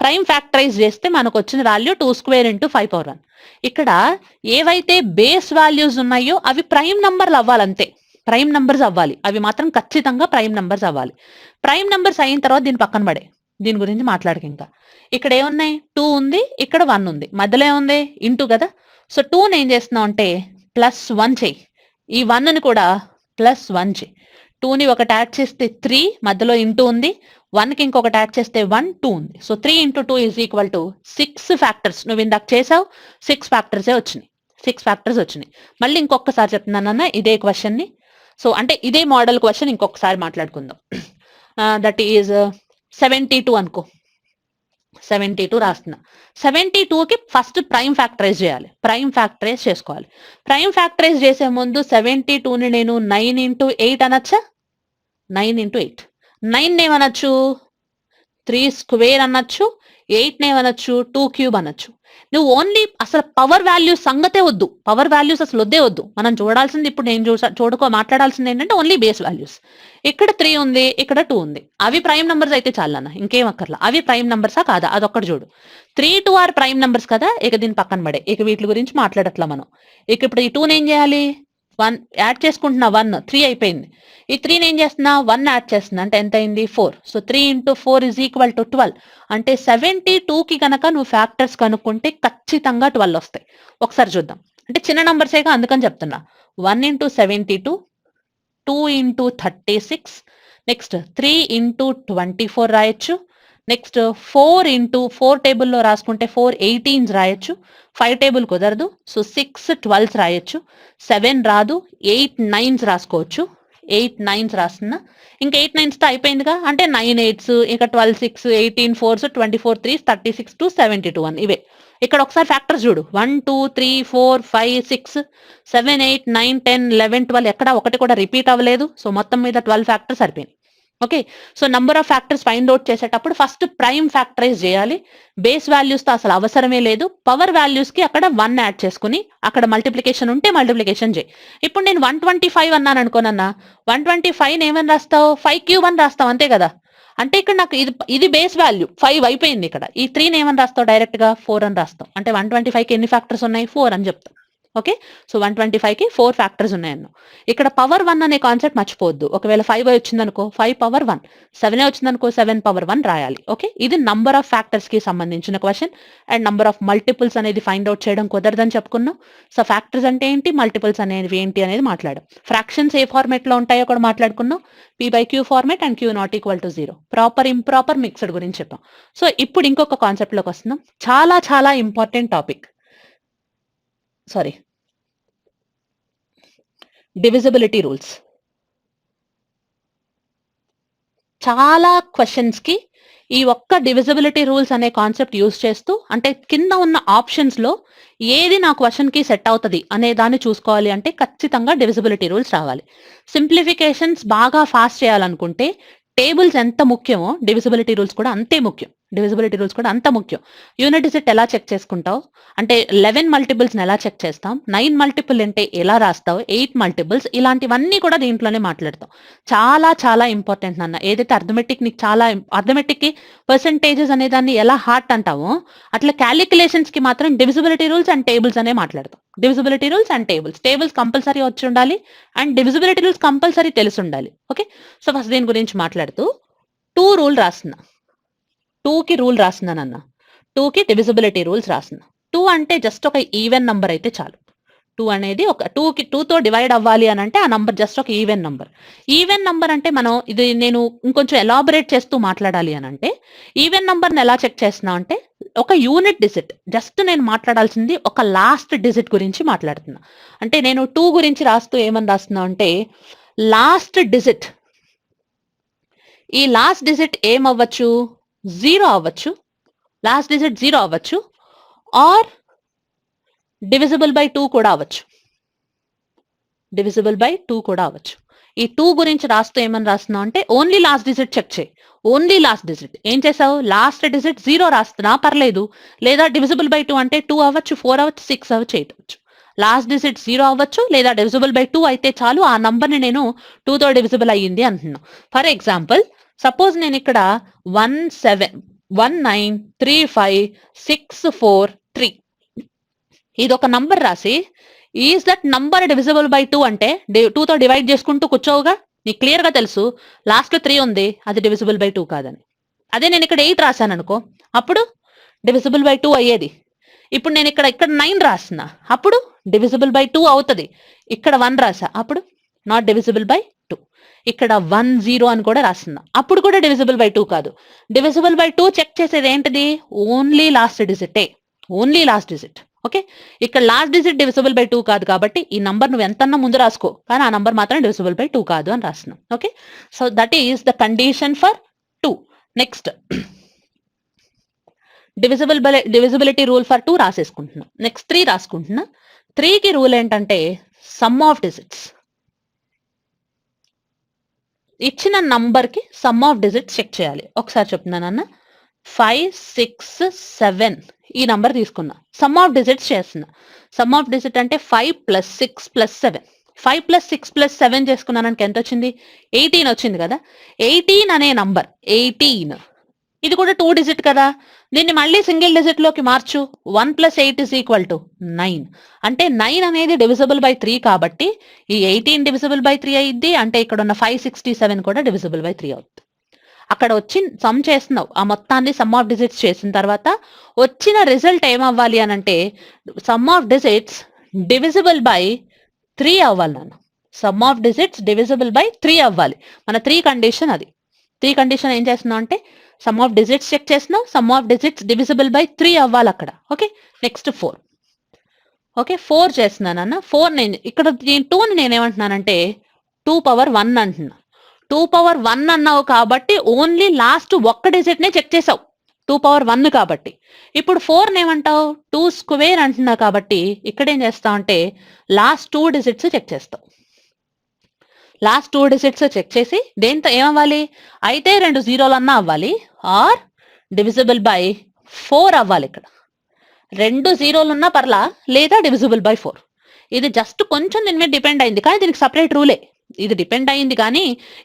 Prime factorise చేస్తే మనకు వచ్చిన వాల్యూ 2 స్క్వేర్ ఇంటూ 5 పవర్ 1. ఇక్కడ ఏవైతే బేస్ వాల్యూస్ ఉన్నాయో అవి ప్రైమ్ నంబర్లు అవ్వాలంతే. ప్రైమ్ నంబర్స్ అవ్వాలి, అవి మాత్రం ఖచ్చితంగా ప్రైమ్ నంబర్స్ అవ్వాలి. ప్రైమ్ నంబర్స్ అయిన తర్వాత దీని పక్కన పడే, దీని గురించి మాట్లాడక. ఇంకా ఇక్కడ ఏమున్నాయి? 2 ఉంది, ఇక్కడ 1 ఉంది, మధ్యలో ఏముంది? ఇంటూ కదా. సో 2ని ఏం చేస్తున్నాం అంటే +1 చెయ్యి. ఈ 1ని కూడా +1 చెయ్యి. 2ని ఒకటి యాడ్ చేస్తే 3, మధ్యలో ఇంటూ ఉంది. 1కి ఇంకొకటి యాడ్ చేస్తే 1, 2 ఉంది. So 3 into 2 is equal to 6 factors. నువ్వు ఇందాక చేసావు, 6 ఫ్యాక్టర్సే వచ్చినాయి. 6 ఫ్యాక్టర్స్ వచ్చినాయి. మళ్ళీ ఇంకొకసారి చెప్తున్నానన్న ఇదే క్వశ్చన్ని. సో అంటే ఇదే మోడల్ క్వశ్చన్ ఇంకొకసారి మాట్లాడుకుందాం. దట్ ఈజ్ 72 అనుకో. 72 రాస్తున్నా. 72కి ఫస్ట్ ప్రైమ్ ఫ్యాక్టరైజ్ చేయాలి. ప్రైమ్ ఫ్యాక్టరైజ్ చేసుకోవాలి. ప్రైమ్ ఫ్యాక్టరైజ్ చేసే ముందు 72ని నేను 9 ఇంటూ 8 అనొచ్చా? 9 ఇంటూ 8. 9 ఏమనొచ్చు? 3 స్క్వేర్ అనొచ్చు. 8 ఏమనొచ్చు? 2 క్యూబ్ అనొచ్చు. నువ్వు ఓన్లీ అసలు పవర్ వాల్యూస్ సంగతే వద్దు. పవర్ వాల్యూస్ అసలు వద్దే వద్దు. మనం చూడాల్సింది, ఇప్పుడు నేను మాట్లాడాల్సింది ఏంటంటే ఓన్లీ బేస్ వాల్యూస్. ఇక్కడ 3 ఉంది, ఇక్కడ 2 ఉంది. అవి ప్రైమ్ నంబర్స్ అయితే చాలన్న, ఇంకేం అక్కర్లా. అవి ప్రైమ్ నంబర్సా కాదా అదొక్కటి చూడు. 3, 2 ఆర్ ప్రైమ్ నంబర్స్ కదా. ఇక దీని పక్కన పడే, ఇక వీటి గురించి మాట్లాడట్లా మనం. ఇక ఇప్పుడు ఈ 2ని ఏం చేయాలి? 1 యాడ్ చేసుకుంటున్నా. 1 3 అయిపోయింది. ఈ 3ని ఏం చేస్తున్నా? 1 యాడ్ చేస్తున్నా. అంటే ఎంత అయింది? 4. So 3 into 4 is equal to 12. అంటే 72కి కనుక నువ్వు ఫ్యాక్టర్స్ కనుక్కుంటే ఖచ్చితంగా 12 వస్తాయి. ఒకసారి చూద్దాం. అంటే చిన్న నంబర్సేగా, అందుకని చెప్తున్నా. 1 ఇంటూ 72, 2 ఇంటూ 36, నెక్స్ట్ 3 ఇంటూ 24 రాయొచ్చు. నెక్స్ట్ 4 ఇంటూ 4 టేబుల్లో రాసుకుంటే 4 18s రాయొచ్చు. 5 టేబుల్ కుదరదు. సో 6 12s రాయొచ్చు. 7 రాదు. 8 9s రాసుకోవచ్చు. 8 9s రాస్తున్నా. ఇంకా 8 9sతో అయిపోయిందిగా. అంటే 9 8s, ఇంకా 12 6, 18 4s, 24 3s, 36 2, 72 1. ఇవే. ఇక్కడ ఒకసారి ఫ్యాక్టర్స్ చూడు. 1 2 3 4 5 6 7 8 9 10 11 12 ఎక్కడ ఒకటి కూడా రిపీట్ అవ్వలేదు. సో మొత్తం మీద 12 ఫ్యాక్టర్స్ సరిపోయినాయి. Okay. So number of factors find out చేసేటప్పుడు ఫస్ట్ ప్రైమ్ ఫ్యాక్టరైజ్ చేయాలి. బేస్ వాల్యూస్‌తో అసలు అవసరమే లేదు. పవర్ వాల్యూస్‌కి అక్కడ 1 యాడ్ చేసుకొని, అక్కడ మల్టిప్లికేషన్ ఉంటే మల్టిప్లికేషన్ చేయి. ఇప్పుడు నేను 125 అన్నాననుకోనన్నా, 125ని ఏమని రాస్తావు? 5 క్యూబ్ అని రాస్తావు అంతే కదా! అంటే ఇక్కడ నాకు ఇది బేస్ వాల్యూ 5 అయిపోయింది ఇక్కడ. ఈ 3ని ఏమని రాస్తావు డైరెక్ట్‌గా? 4 అని రాస్తావు. అంటే 125కి ఎన్ని ఫ్యాక్టర్స్ ఉన్నాయి? 4 అని చెప్తావు. ఓకే. సో 125కి 4 ఫ్యాక్టర్స్ ఉన్నాయన్నావు. ఇక్కడ పవర్ 1 అనే కాన్సెప్ట్ మర్చిపోవద్దు. ఒకవేళ 5 వచ్చిందనుకో 5 పవర్ 1, 7 వచ్చిందనుకో 7 పవర్ 1 రాయాలి. ఓకే. ఇది నంబర్ ఆఫ్ ఫ్యాక్టర్స్ కి సంబంధించిన question. And number of multiples అనేది ఫైండ్ అవుట్ చేయడం కుదరదని చెప్పుకున్నాం. సో ఫ్యాక్టర్స్ అంటే ఏంటి, మల్టిపుల్స్ అనేవి ఏంటి అనేది మాట్లాడాం. ఫ్రాక్షన్స్ ఏ ఫార్మేట్ లో ఉంటాయో కూడా మాట్లాడుకున్నాం. p/q format and q not equal to 0. Proper improper mixed గురించి చెప్పాం. సో ఇప్పుడు ఇంకొక కాన్సెప్ట్ లోకి వస్తున్నాం. చాలా చాలా important topic. Sorry, divisibility rules. చాలా క్వశ్చన్స్ కి ఈ ఒక్క డివిజిబిలిటీ రూల్స్ అనే కాన్సెప్ట్ యూజ్ చేస్తూ, అంటే కింద ఉన్న ఆప్షన్స్ లో ఏది నా క్వశ్చన్ కి సెట్ అవుతుంది అనే దాన్ని చూసుకోవాలి అంటే ఖచ్చితంగా డివిజిబిలిటీ రూల్స్ రావాలి. సింప్లిఫికేషన్స్ బాగా ఫాస్ట్ చేయాలనుకుంటే టేబుల్స్ ఎంత ముఖ్యమో డివిజిబిలిటీ రూల్స్ కూడా అంతే ముఖ్యం. డివిజిబిలిటీ రూల్స్ కూడా అంత ముఖ్యం. యూనిట్ డిజిట్ ఎలా చెక్ చేసుకుంటావు అంటే 11 మల్టిపుల్స్ ఎలా చెక్ చేస్తాం, 9 మల్టిపుల్ అంటే ఎలా రాస్తావు, 8 మల్టిపుల్స్, ఇలాంటివన్నీ కూడా దీంట్లోనే మాట్లాడతాం. చాలా చాలా ఇంపార్టెంట్ నాన్న. ఏదైతే అర్థమెటిక్ నీకు చాలా అర్థమెటిక్ కి పర్సెంటేజెస్ అనే దాన్ని ఎలా హార్ట్ అంటామో, అట్లా క్యాలిక్యులేషన్స్ కి మాత్రం డివిజిబిలిటీ రూల్స్ అండ్ టేబుల్స్ అనే మాట్లాడతాం. Divisibility rules and tables compulsory వచ్చి ఉండాలి అండ్ డివిజిబిలిటీ రూల్స్ కంపల్సరీ తెలిసి ఉండాలి. ఓకే. సో ఫస్ట్ దీని గురించి మాట్లాడుతూ 2 రూల్ రాస్తున్నా. 2కి రూల్ రాస్తున్నానన్న. 2కి డివిజిబిలిటీ రూల్స్ రాస్తున్నా. 2 అంటే జస్ట్ ఒక ఈవెన్ నంబర్ అయితే చాలు. 2 అనేది ఒక 2తో డివైడ్ అవ్వాలి అని అంటే ఆ నంబర్ జస్ట్ ఒక ఈవెన్ నంబర్. ఈవెన్ నంబర్ అంటే మనం ఇది నేను ఇంకొంచెం ఎలాబొరేట్ చేస్తూ మాట్లాడాలి అని అంటే, ఈవెన్ నంబర్ని ఎలా చెక్ చేస్తున్నా అంటే ఒక యూనిట్ డిజిట్, జస్ట్ నేను మాట్లాడాల్సింది ఒక లాస్ట్ డిజిట్ గురించి మాట్లాడుతున్నా. అంటే నేను 2 గురించి రాస్తూ ఏమని రాస్తున్నా అంటే లాస్ట్ డిజిట్, ఈ లాస్ట్ డిజిట్ ఏమవ్వచ్చు, 0 అవ్వచ్చు, లాస్ట్ డిజిట్ 0 అవ్వచ్చు, ఆర్ డివిజిబుల్ బై 2 కూడా అవ్వచ్చు. డివిజిబుల్ బై 2 కూడా అవ్వచ్చు. ఈ 2 గురించి రాస్తూ ఏమని రాస్తున్నావు అంటే ఓన్లీ లాస్ట్ డిజిట్ చెక్ చేయి. ఓన్లీ లాస్ట్ డిజిట్ ఏం చేసావు, లాస్ట్ డిజిట్ 0 రాస్తున్నా పర్లేదు, లేదా డివిజిబుల్ బై 2 అంటే 2 అవ్వచ్చు, 4 అవ్వచ్చు, 6 అవ్వచ్చు, 8 అవ్వచ్చు. లాస్ట్ డిజిట్ 0 అవ్వచ్చు లేదా డివిజిబుల్ బై 2 అయితే చాలు, ఆ నంబర్ని నేను 2తో డివిజిబుల్ అయ్యింది అంటున్నాను. ఫర్ ఎగ్జాంపుల్ సపోజ్ నేను ఇక్కడ 17193564 ఇది ఒక నంబర్ రాసి is that number divisible by 2 అంటే 2తో డివైడ్ చేసుకుంటూ కూర్చోవుగా, నీకు క్లియర్ గా తెలుసు లాస్ట్ లో 3 ఉంది, అది డివిజిబుల్ బై 2 కాదని. అదే నేను ఇక్కడ 8 రాశాను అనుకో, అప్పుడు డివిజిబుల్ బై 2 అయ్యేది. ఇప్పుడు నేను ఇక్కడ 9 రాస్తున్నా, అప్పుడు డివిజిబుల్ బై 2 అవుతుంది. ఇక్కడ 1 రాసా, అప్పుడు నాట్ డివిజిబుల్ బై 2. ఇక్కడ 10 అని కూడా రాస్తున్నా, అప్పుడు కూడా డివిజిబుల్ బై 2 కాదు. డివిజిబుల్ బై 2 చెక్ చేసేది ఏంటిది, ఓన్లీ లాస్ట్ డిజిటే, ఓన్లీ లాస్ట్ డిజిట్. ఓకే. ఇక్కడ లాస్ట్ డిజిట్ డివిజిబుల్ బై 2 కాదు కాబట్టి ఈ నంబర్ నువ్వు ఎంతన్నా ముందు రాసుకో, కానీ ఆ నంబర్ మాత్రం డివిజిబుల్ బై 2 కాదు అని రాస్తున్నాం. Okay. So that is the condition for 2. Next divisibility rule for 2 రాసేసుకుంటున్నాం. నెక్స్ట్ 3 రాసుకుంటున్నా. 3కి రూల్ ఏంటంటే సమ్ ఆఫ్ డిజిట్స్. ఇచ్చిన నంబర్ కి సమ్ ఆఫ్ డిజిట్స్ చెక్ చేయాలి. ఒకసారి చెప్తున్నానన్న, 5 6 7 ఈ నంబర్ తీసుకున్నా, సమ్ ఆఫ్ డిజిట్స్ చేస్తున్నా. సమ్ ఆఫ్ డిజిట్ అంటే 5 + 6 + 7. 5 + 6 + 7 చేసుకున్నానికి ఎంత వచ్చింది, 18 వచ్చింది కదా. 18 అనే నంబర్ 18, ఇది కూడా 2 డిజిట్ కదా, దీన్ని మళ్ళీ సింగిల్ డిజిట్ లోకి మార్చు. 1 + 8 = 9. అంటే 9 అనేది డివిజిబుల్ బై 3 కాబట్టి ఈ 18 డివిజిబుల్ బై 3 అయ్యిద్ది. అంటే ఇక్కడ ఉన్న 567 కూడా డివిజిబుల్ బై 3 అవుతుంది. అక్కడ వచ్చి సమ్ చేస్తున్నావు, ఆ మొత్తాన్ని సమ్ ఆఫ్ డిజిట్స్ చేసిన తర్వాత వచ్చిన రిజల్ట్ ఏమవ్వాలి అని అంటే sum of digits divisible by 3 అవ్వాలి నాన్న. Some of digits divisible by 3 అవ్వాలి. మన 3 కండిషన్ అది. 3 కండిషన్ ఏం చేస్తున్నావు అంటే సమ్ ఆఫ్ డిజిట్స్ చెక్ చేస్తున్నావు, some of digits divisible by 3 అవ్వాలి అక్కడ. ఓకే. నెక్స్ట్ 4. ఓకే, 4 చేస్తున్నానన్న. 4 నేను ఇక్కడ 2ని నేనేమంటున్నానంటే 2 పవర్ 1 అంటున్నా. 2 పవర్ 1 అన్నావు కాబట్టి ఓన్లీ లాస్ట్ ఒక్క డిజిట్ నే చెక్ చేసావు, 2 పవర్ 1 కాబట్టి. ఇప్పుడు 4 ఏమంటావు, 2 స్క్వేర్ అంటున్నా కాబట్టి ఇక్కడ ఏం చేస్తావు అంటే లాస్ట్ 2 డిజిట్స్ చెక్ చేస్తావు. లాస్ట్ 2 డిజిట్స్ చెక్ చేసి దేంతో ఏమవ్వాలి, అయితే 2 జీరోలన్నా అవ్వాలి ఆర్ డివిజిబుల్ బై 4 అవ్వాలి. ఇక్కడ 2 జీరోలున్నా పర్లా, లేదా డివిజిబుల్ బై 4. ఇది జస్ట్ కొంచెం దీని మీద డిపెండ్ అయింది, కానీ దీనికి సపరేట్ రూలే. ఇది డిపెండ్ అయింది కానీ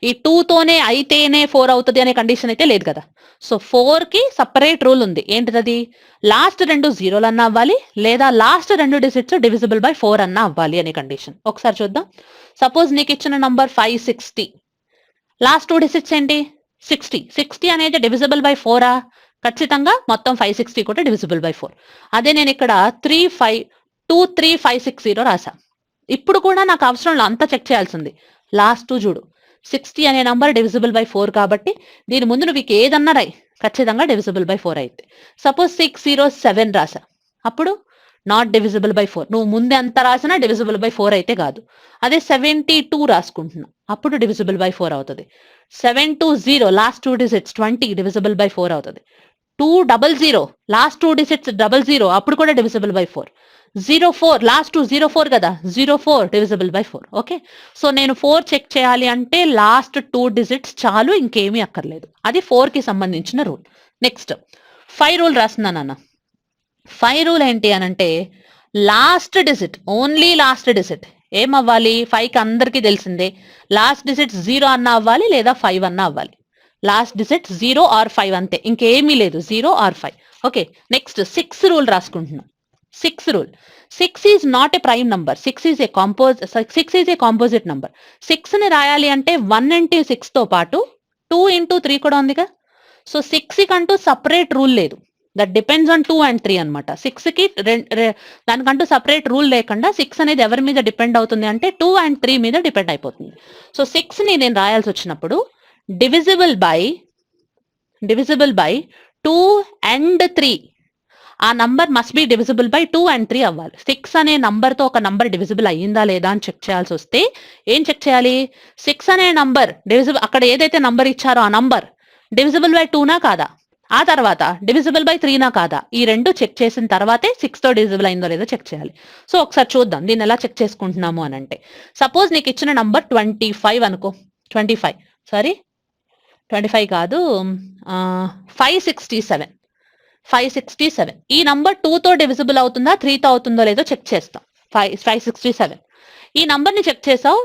ఈ 2తోనే అయితేనే 4 అవుతుంది అనే కండిషన్ అయితే లేదు కదా. సో 4కి సపరేట్ రూల్ ఉంది. ఏంటిది, లాస్ట్ 2 జీరోలన్నా అవ్వాలి, లేదా లాస్ట్ 2 డిజిట్స్ డివిజిబుల్ బై 4 అన్నా అవ్వాలి అనే కండిషన్. ఒకసారి చూద్దాం. సపోజ్ నీకు ఇచ్చిన నంబర్ 560, లాస్ట్ 2 డిజిట్స్ ఏంటి 60. 60 అనేది డివిజిబుల్ బై 4ఆ? ఖచ్చితంగా మొత్తం 560 కూడా డివిజిబుల్ బై 4. అదే నేను ఇక్కడ 23560 రాసా. ఇప్పుడు కూడా నాకు అవసరం అంతా చెక్ చేయాల్సింది. లాస్ట్ 2 చూడు, 60 అనే నంబర్ డివిజిబుల్ బై 4 కాబట్టి దీని ముందు నువ్వు ఏదన్నా రాయి, ఖచ్చితంగా డివిజిబుల్ బై 4 అయితే. సపోజ్ 607 రాసా, అప్పుడు నాట్ డివిజిబుల్ బై 4. నువ్వు ముందే అంత రాసినా డివిజిబుల్ బై 4 అయితే కాదు. అదే 72 రాసుకుంటున్నావు, అప్పుడు డివిజిబుల్ బై 4 అవుతుంది. 720 లాస్ట్ 2 డిజిట్స్ 20 డివిజిబుల్ బై 4 అవుతుంది. 200 లాస్ట్ 2 డిజిట్స్ 00, అప్పుడు కూడా డివిజిబుల్ బై 4. 04 లాస్ట్ 2 04 కదా, 04 డివిజిబుల్ బై 4. ఓకే, సో నేను 4 చెక్ చేయాలి అంటే లాస్ట్ 2 డిజిట్స్ చాలు, ఇంకేమీ అక్కర్లేదు. అది 4కి సంబంధించిన రూల్. నెక్స్ట్ 5 రూల్ రాస్తున్నాను అన్న. 5 రూల్ ఏంటి అని అంటే last digit, only last digit ఏమవ్వాలి, 5కి అందరికీ తెలిసిందే. లాస్ట్ డిజిట్ 0 అన్నా అవ్వాలి, లేదా 5 అన్నా అవ్వాలి. లాస్ట్ డిజిట్ 0 ఆర్ 5 అంతే, ఇంకేమీ లేదు, 0 ఆర్ 5. ఓకే, నెక్స్ట్ 6 రూల్ రాసుకుంటున్నాం. 6 rule, 6 is not a prime number, 6 is a composite number. 6ని రాయాలి అంటే 1 ఇంటూ 6తో పాటు 2 ఇంటూ 3 కూడా ఉందిగా. సో 6కి అంటూ సపరేట్ రూల్ లేదు, దట్ డిపెండ్స్ ఆన్ 2 and 3 అనమాట. 6కి దానికంటూ సపరేట్ రూల్ లేకుండా 6 అనేది ఎవరి మీద డిపెండ్ అవుతుంది అంటే 2 and 3 మీద డిపెండ్ అయిపోతుంది. సో 6ని నేను రాయాల్సి వచ్చినప్పుడు డివిజిబుల్ బై 2 and 3, ఆ number must be divisible by 2 and 3 అవ్వాలి. 6 అనే నంబర్తో ఒక నంబర్ డివిజిబుల్ అయ్యిందా లేదా అని చెక్ చేయాల్సి వస్తే ఏం చెక్ చేయాలి, 6 అనే నంబర్ డివిజిబుల్, అక్కడ ఏదైతే నంబర్ ఇచ్చారో ఆ నంబర్ డివిజిబుల్ బై 2నా కాదా, ఆ తర్వాత డివిజిబుల్ బై 3నా కాదా, ఈ రెండు చెక్ చేసిన తర్వాతే 6తో డివిజిబుల్ అయిందో లేదో చెక్ చేయాలి. సో ఒకసారి చూద్దాం దీన్ని ఎలా చెక్ చేసుకుంటున్నాము అని అంటే, సపోజ్ నీకు ఇచ్చిన నంబర్ 25 అనుకో, 25 కాదు, 567. ఈ నంబర్ 2తో డివిజిబుల్ అవుతుందా 3తో అవుతుందో లేదో చెక్ చేస్తాం. 567 ఈ నంబర్ని చెక్ చేసావు,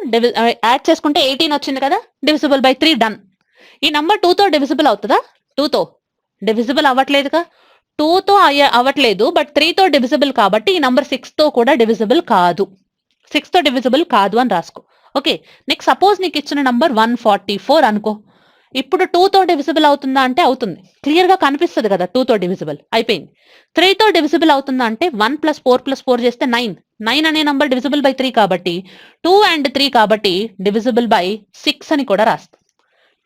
యాడ్ చేసుకుంటే 18 వచ్చింది కదా, డివిజిబుల్ బై 3 డన్. ఈ నంబర్ 2తో డివిజిబుల్ అవుతుందా, 2తో డివిజిబుల్ అవ్వట్లేదుగా, 2తో అవ్వట్లేదు, బట్ 3తో డివిజిబుల్ కాబట్టి ఈ నంబర్ 6తో కూడా డివిజిబుల్ కాదు, 6తో డివిజిబుల్ కాదు అని రాసుకో. ఓకే, నెక్స్ట్ సపోజ్ నీకు ఇచ్చిన నంబర్ 144 అనుకో. ఇప్పుడు 2తో డివిజిబుల్ అవుతుందా అంటే అవుతుంది, క్లియర్ గా కనిపిస్తుంది కదా 2తో డివిజిబుల్ అయిపోయింది. 3తో డివిజిబుల్ అవుతుందా అంటే 1 + 4 + 4 చేస్తే 9 అనే నంబర్ డివిజిబుల్ బై 3 కాబట్టి 2 and 3 కాబట్టి డివిజిబుల్ బై 6 అని కూడా రాస్తా,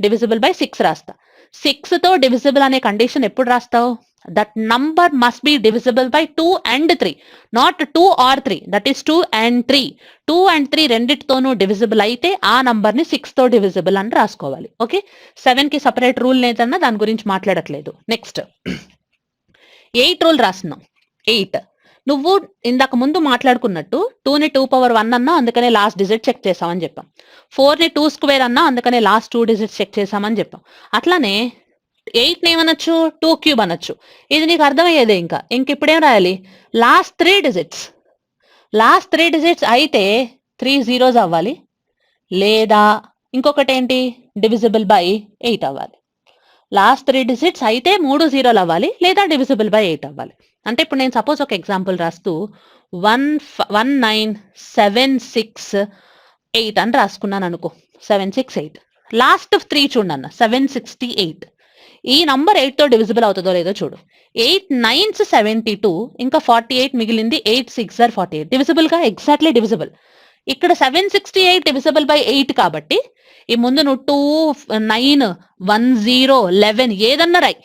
డివిజిబుల్ బై 6 రాస్తా. 6తో డివిజిబుల్ అనే కండిషన్ ఎప్పుడు రాస్తావు, that number must be divisible by 2 and 3, not 2 or 3, that is 2 and 3. 2 and 3 రెండిటితోనూ డివిజిబుల్ అయితే ఆ నంబర్ని 6తో డివిజిబుల్ అని రాసుకోవాలి. ఓకే, 7కి సపరేట్ రూల్ లేదన్నా దాని గురించి మాట్లాడట్లేదు. నెక్స్ట్ 8 రూల్ రాస్తున్నాం. 8 నువ్వు ఇందాక ముందు మాట్లాడుకున్నట్టు 2ని 2^1 అన్నా, అందుకనే లాస్ట్ డిజిట్ చెక్ చేసామని చెప్పాం. 4ని 2² అన్నా, అందుకనే లాస్ట్ 2 డిజిట్స్ చెక్ చేసామని చెప్పాం. అట్లానే 8ని ఏమనొచ్చు, 2³ అనొచ్చు. ఇది నీకు అర్థమయ్యేదే. ఇంక ఇప్పుడేం రాయాలి, లాస్ట్ 3 డిజిట్స్ అయితే 3 zeros అవ్వాలి, లేదా ఇంకొకటి ఏంటి డివిజిబుల్ బై 8 అవ్వాలి. లాస్ట్ 3 డిజిట్స్ అయితే 3 zeros అవ్వాలి, లేదా డివిజిబుల్ బై 8 అవ్వాలి. అంటే ఇప్పుడు నేను సపోజ్ ఒక ఎగ్జాంపుల్ రాస్తూ 19768 అని రాసుకున్నాను అనుకో, 768. లాస్ట్ 3 చూడన్న 768. ఈ నంబర్ 8తో డివిజిబుల్ అవుతుందో లేదో చూడు. 8 9s 72, ఇంకా 48 మిగిలింది, 8 6s are 48. డివిజిబుల్ గా, ఎగ్జాక్ట్లీ డివిజిబుల్. ఇక్కడ 768 డివిజిబుల్ బై 8 కాబట్టి ఈ ముందు నువ్వు 2 9 1 0 11 ఏదన్నా రాయి.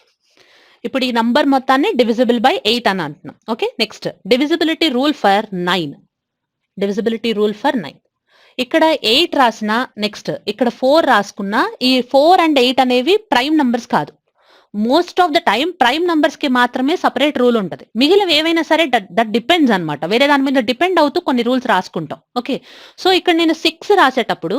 ఇప్పుడు ఈ నంబర్ మొత్తాన్ని డివిజిబుల్ బై 8 అని అంటున్నాం. Okay, next divisibility rule for 9. ఇక్కడ 8 రాసిన, నెక్స్ట్ ఇక్కడ 4 రాసుకున్నా, ఈ 4 and 8 అనేవి ప్రైమ్ నంబర్స్ కాదు. Most of the time prime numbers కి మాత్రమే సపరేట్ రూల్ ఉంటుంది. మిగిలినవి ఏవైనా సరే దట్ డిపెండ్స్ అనమాట, వేరే దాని మీద డిపెండ్ అవుతూ కొన్ని రూల్స్ రాసుకుంటాం. ఓకే, సో ఇక్కడ నేను 6 రాసేటప్పుడు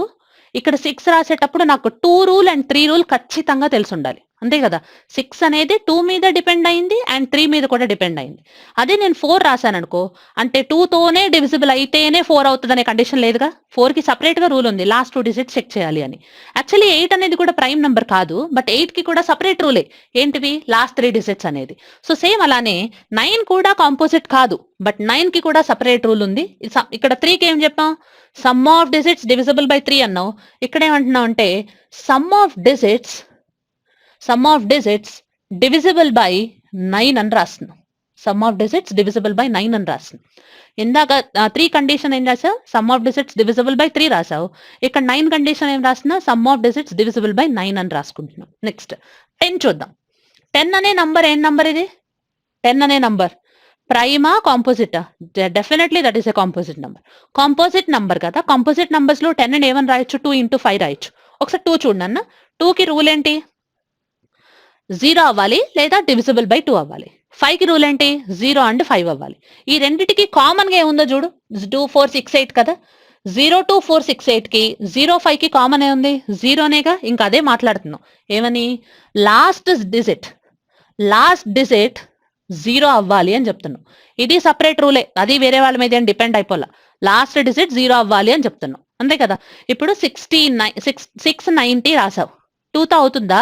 ఇక్కడ 6 రాసేటప్పుడు నాకు 2 రూల్ అండ్ 3 రూల్ ఖచ్చితంగా తెలిసి ఉండాలి, అంతే కదా. 6 అనేది 2 మీద డిపెండ్ అయింది అండ్ 3 మీద కూడా డిపెండ్ అయింది. అదే నేను 4 రాశాను అనుకో, అంటే 2 తోనే డివిజిబుల్ అయితేనే 4 అవుతుంది అనే కండిషన్ లేదుగా. 4 కి సపరేట్ గా రూల్ ఉంది, లాస్ట్ 2 డిజిట్స్ చెక్ చేయాలి అని. యాక్చువల్లీ 8 అనేది కూడా ప్రైమ్ నెంబర్ కాదు, బట్ 8 కి కూడా సపరేట్ రూలే, ఏంటివి, లాస్ట్ 3 డిజిట్స్ అనేది. సో సేమ్ అలానే 9 కూడా కాంపోజిట్ కాదు, బట్ 9 కి కూడా సపరేట్ రూల్ ఉంది. ఇక్కడ 3 కి ఏం చెప్పాం, sum of digits divisible by 3 అన్నావు. ఇక్కడ ఏమంటున్నావు అంటే sum of digits divisible by 9 అని రాస్తున్నాం. Sum of digits divisible by 9 అని రాస్తున్నాం. ఇందాక 3 కండిషన్ ఏం రాసావు, sum of digits divisible by 3 రాసావు. ఇక్కడ 9 కండిషన్ ఏం రాస్తున్నా, sum of digits divisible by 9 అని రాసుకుంటున్నాం. నెక్స్ట్ 10 చూద్దాం. 10 అనే నంబర్ ఏం నంబర్ ఇది, 10 అనే నంబర్ ప్రైమా కాంపోజిటా? Definitely that is a composite number. Composite number కదా, కాంపోజిట్ నంబర్స్ లో 10 ని ఏమని రాయొచ్చు, 2 into 5 రాయొచ్చు. ఒకసారి 2 చూడండి అన్న. 2 కి రూల్ ఏంటి, 0 అవ్వాలి లేదా డివిజిబుల్ బై 2 అవ్వాలి. 5 కి రూల్ ఏంటి, 0 and 5 అవ్వాలి. ఈ రెండిటికి కామన్ గా ఏముందో చూడు, 2 4 6 8 కదా. 0 2 4 6 8 కి 0 5 కి కామన్ ఏ ఉంది, 0నేగా. ఇంకా అదే మాట్లాడుతున్నాం, ఏమని, లాస్ట్ డిజిట్ 0 అవ్వాలి అని చెప్తున్నాం. ఇది సపరేట్ రూలే, అది వేరే వాళ్ళ మీద ఏం డిపెండ్ అయిపోలా. లాస్ట్ డిజిట్ 0 అవ్వాలి అని చెప్తున్నాం, అంతే కదా. ఇప్పుడు 690 రాసావు, 2తో అవుతుందా,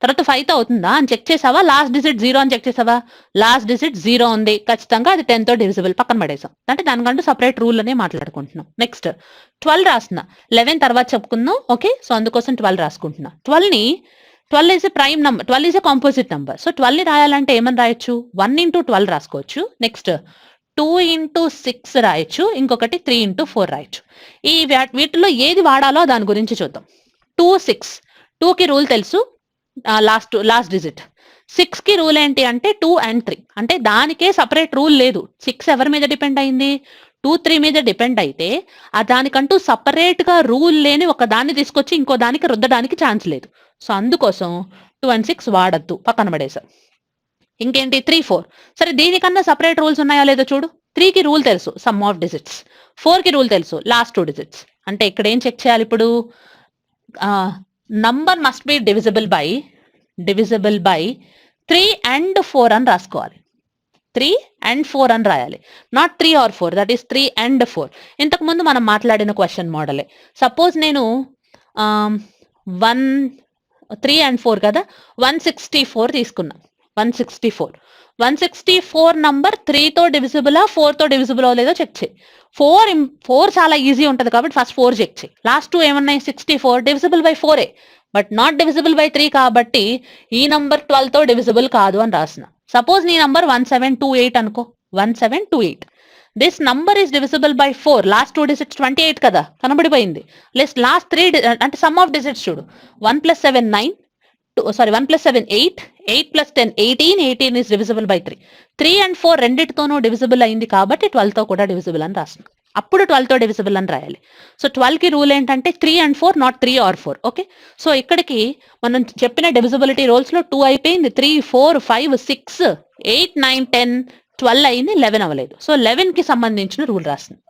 తర్వాత 5తో అవుతుందా అని చెక్ చేసావా, లాస్ట్ డిజిట్ 0 అని చెక్ చేసావా, లాస్ట్ డిజిట్ 0 ఉంది, ఖచ్చితంగా అది 10తో డివిజిబుల్, పక్కన పడేసాం. అంటే దానికంటూ సపరేట్ రూల్ అనే మాట్లాడుకుంటున్నాం. నెక్స్ట్ 12 రాస్తున్నా, 11 తర్వాత చెప్పుకుందాం, ఓకే. సో అందుకోసం 12 రాసుకుంటున్నా. 12 is a prime number, 12 is a composite number. So 12 ని రాయాలంటే ఏమని రాయొచ్చు, 1 into 12 రాసుకోవచ్చు. నెక్స్ట్ 2 into 6 రాయొచ్చు, ఇంకొకటి 3 into 4 రాయొచ్చు. వీటిలో ఏది వాడాలో దాని గురించి చూద్దాం. 2 6, 2 కి రూల్ తెలుసు, లాస్ట్ డిజిట్. 6 కి రూల్ ఏంటి అంటే 2 and 3, అంటే దానికే సపరేట్ రూల్ లేదు. 6 ఎవరి మీద డిపెండ్ అయింది, 2 3 మీద డిపెండ్ అయితే ఆ దానికంటూ సపరేట్ గా రూల్ లేని ఒక దాన్ని తీసుకొచ్చి ఇంకో దానికి రుద్దడానికి ఛాన్స్ లేదు. సో అందుకోసం 2 and 6 వాడద్దు, పక్కన పడేసాం. ఇంకేంటి 3 4, సరే దీనికన్నా సపరేట్ రూల్స్ ఉన్నాయో లేదో చూడు. 3 కి రూల్ తెలుసు, సమ్ ఆఫ్ డిజిట్స్. 4 కి రూల్ తెలుసు, లాస్ట్ 2 డిజిట్స్. అంటే ఇక్కడ ఏం చెక్ చేయాలి ఇప్పుడు, number must be divisible by 3 and 4 అని రాసుకోవాలి. 3 and 4 అని రాయాలి, not 3 or 4, that is 3 and 4. ఇంతకు ముందు మనం మాట్లాడిన క్వశ్చన్ మోడలే. సపోజ్ నేను 3 and 4 కదా, 164 తీసుకున్నా. 164 నంబర్ 3తో డివిజిబులా 4తో డివిజిబుల్ లేదో చెక్ చేయి. 4 చాలా ఈజీ ఉంటుంది కాబట్టి ఫస్ట్ 4 చెక్ చేయి. లాస్ట్ 2 ఏమన్నాయి, 64 డివిజిబుల్ బై 4ఏ, బట్ నాట్ డివిజిబుల్ బై 3 కాబట్టి ఈ నంబర్ 12తో డివిజిబుల్ కాదు అని రాసిన. సపోజ్ నీ నంబర్ 1728 అనుకో, 1728. This number is divisible by 4, last 2 digits 28 కదా, కనబడిపోయింది. లాస్ట్ 3 అంటే సమ్ ఆఫ్ డిజిట్స్ చూడు, 1 + 7 9, 1 + 7 8, 8 + 10 18, 18 ఈస్ డివిజిబుల్ బై 3. 3 and 4 రెండిటితోనూ డివిజిబుల్ అయింది కాబట్టి 12తో కూడా డివిజిబుల్ అని రాస్తున్నాం. అప్పుడు 12తో డివిజిబుల్ అని రాయాలి. సో 12 కి రూల్ ఏంటంటే 3 and 4, not 3 or 4, okay. So ఇక్కడికి మనం చెప్పిన డివిజిబిలిటీ రూల్స్ లో 2 అయిపోయింది, 3 4 5 6 8 9 10 12 అయింది, 11 అవ్వలేదు. సో 11 కి సంబంధించిన రూల్ రాస్తుంది,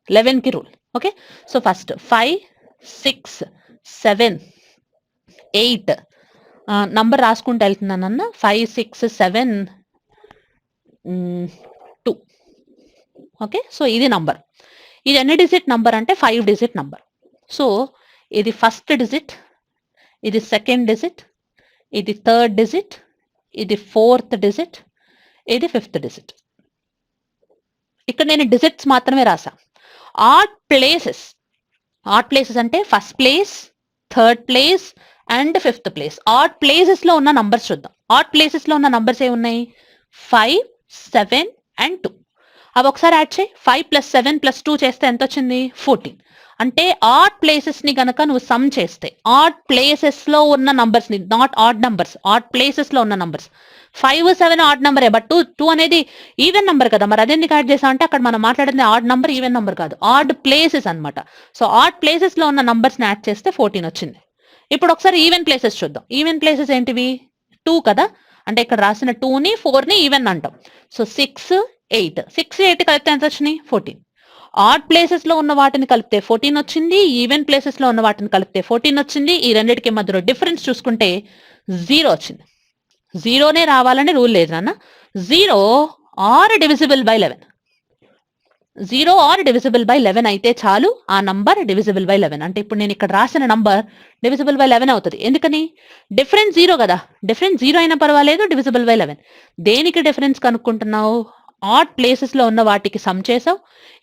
11 కి rule, okay. So first 5 6 7 8 number రాసుకుంటూ వెళ్తున్నానన్న, 5 6 7 2, ఓకే. సో ఇది నంబర్, ఇది ఎన్ని డిజిట్ నంబర్ అంటే 5 డిజిట్ నంబర్. సో ఇది ఫస్ట్ డిజిట్, ఇది సెకండ్ డిజిట్, ఇది థర్డ్ డిజిట్, ఇది ఫోర్త్ డిజిట్, ఇది ఫిఫ్త్ డిజిట్. ఇక్కడ నేను డిజిట్స్ మాత్రమే రాసా. ఆడ్ ప్లేసెస్ అంటే first place, third place and fifth place. Odd places లో ఉన్న నంబర్స్ చూద్దాం. ఆడ్ ప్లేసెస్ లో ఉన్న నంబర్స్ ఏ ఉన్నాయి, 5 7 and 2. అవి ఒకసారి యాడ్ చేయి. 5 + 7 + 2 చేస్తే ఎంత వచ్చింది, 14. అంటే ఆడ్ ప్లేసెస్ ని గనక నువ్వు సమ్ చేస్తే, ఆడ్ ప్లేసెస్ లో ఉన్న నంబర్స్ ని, not add numbers, odd places లో ఉన్న నంబర్స్. 5 7 ఆడ్ నంబరే, బట్ 2 అనేది ఈవెన్ నంబర్ కదా, మరి అదెందుకు యాడ్ చేసాం అంటే అక్కడ మనం మాట్లాడింది ఆడ్ నంబర్, ఈవెన్ నంబర్ కాదు, ఆడ్ ప్లేసెస్ అన్నమాట. సో ఆడ్ ప్లేసెస్ లో ఉన్న నంబర్స్ ని యాడ్ చేస్తే 14 వచ్చింది. ఇప్పుడు ఒకసారి ఈవెన్ ప్లేసెస్ చూద్దాం. ఈవెన్ ప్లేసెస్ ఏంటివి, 2 కదా, అంటే ఇక్కడ రాసిన 2ని 4ని ఈవెన్ అంటాం. సో 6 8 కలిపితే ఎంత వచ్చినాయి, 14. ఆడ్ ప్లేసెస్ లో ఉన్న వాటిని కలిపితే 14 వచ్చింది, ఈవెన్ ప్లేసెస్ లో ఉన్న వాటిని కలిపితే 14 వచ్చింది. ఈ రెండింటికి మధ్యలో డిఫరెన్స్ చూసుకుంటే 0 వచ్చింది. 0నే రావాలని రూల్ లేదు నాన్న. 0 are divisible by 11. 0 are divisible by 11 అయితే చాలు, ఆ నంబర్ డివిజిబుల్ బై 11. అంటే ఇప్పుడు నేను ఇక్కడ రాసిన నంబర్ డివిజిబుల్ బై 11 అవుతుంది. ఎందుకని? డిఫరెన్స్ 0 కదా, డిఫరెన్స్ 0 అయినా పర్వాలేదు, డివిజిబుల్ బై 11. దేనికి డిఫరెన్స్ కనుక్కుంటున్నావు? ఆడ్ ప్లేసెస్ లో ఉన్న వాటికి సమ్ చేసావు,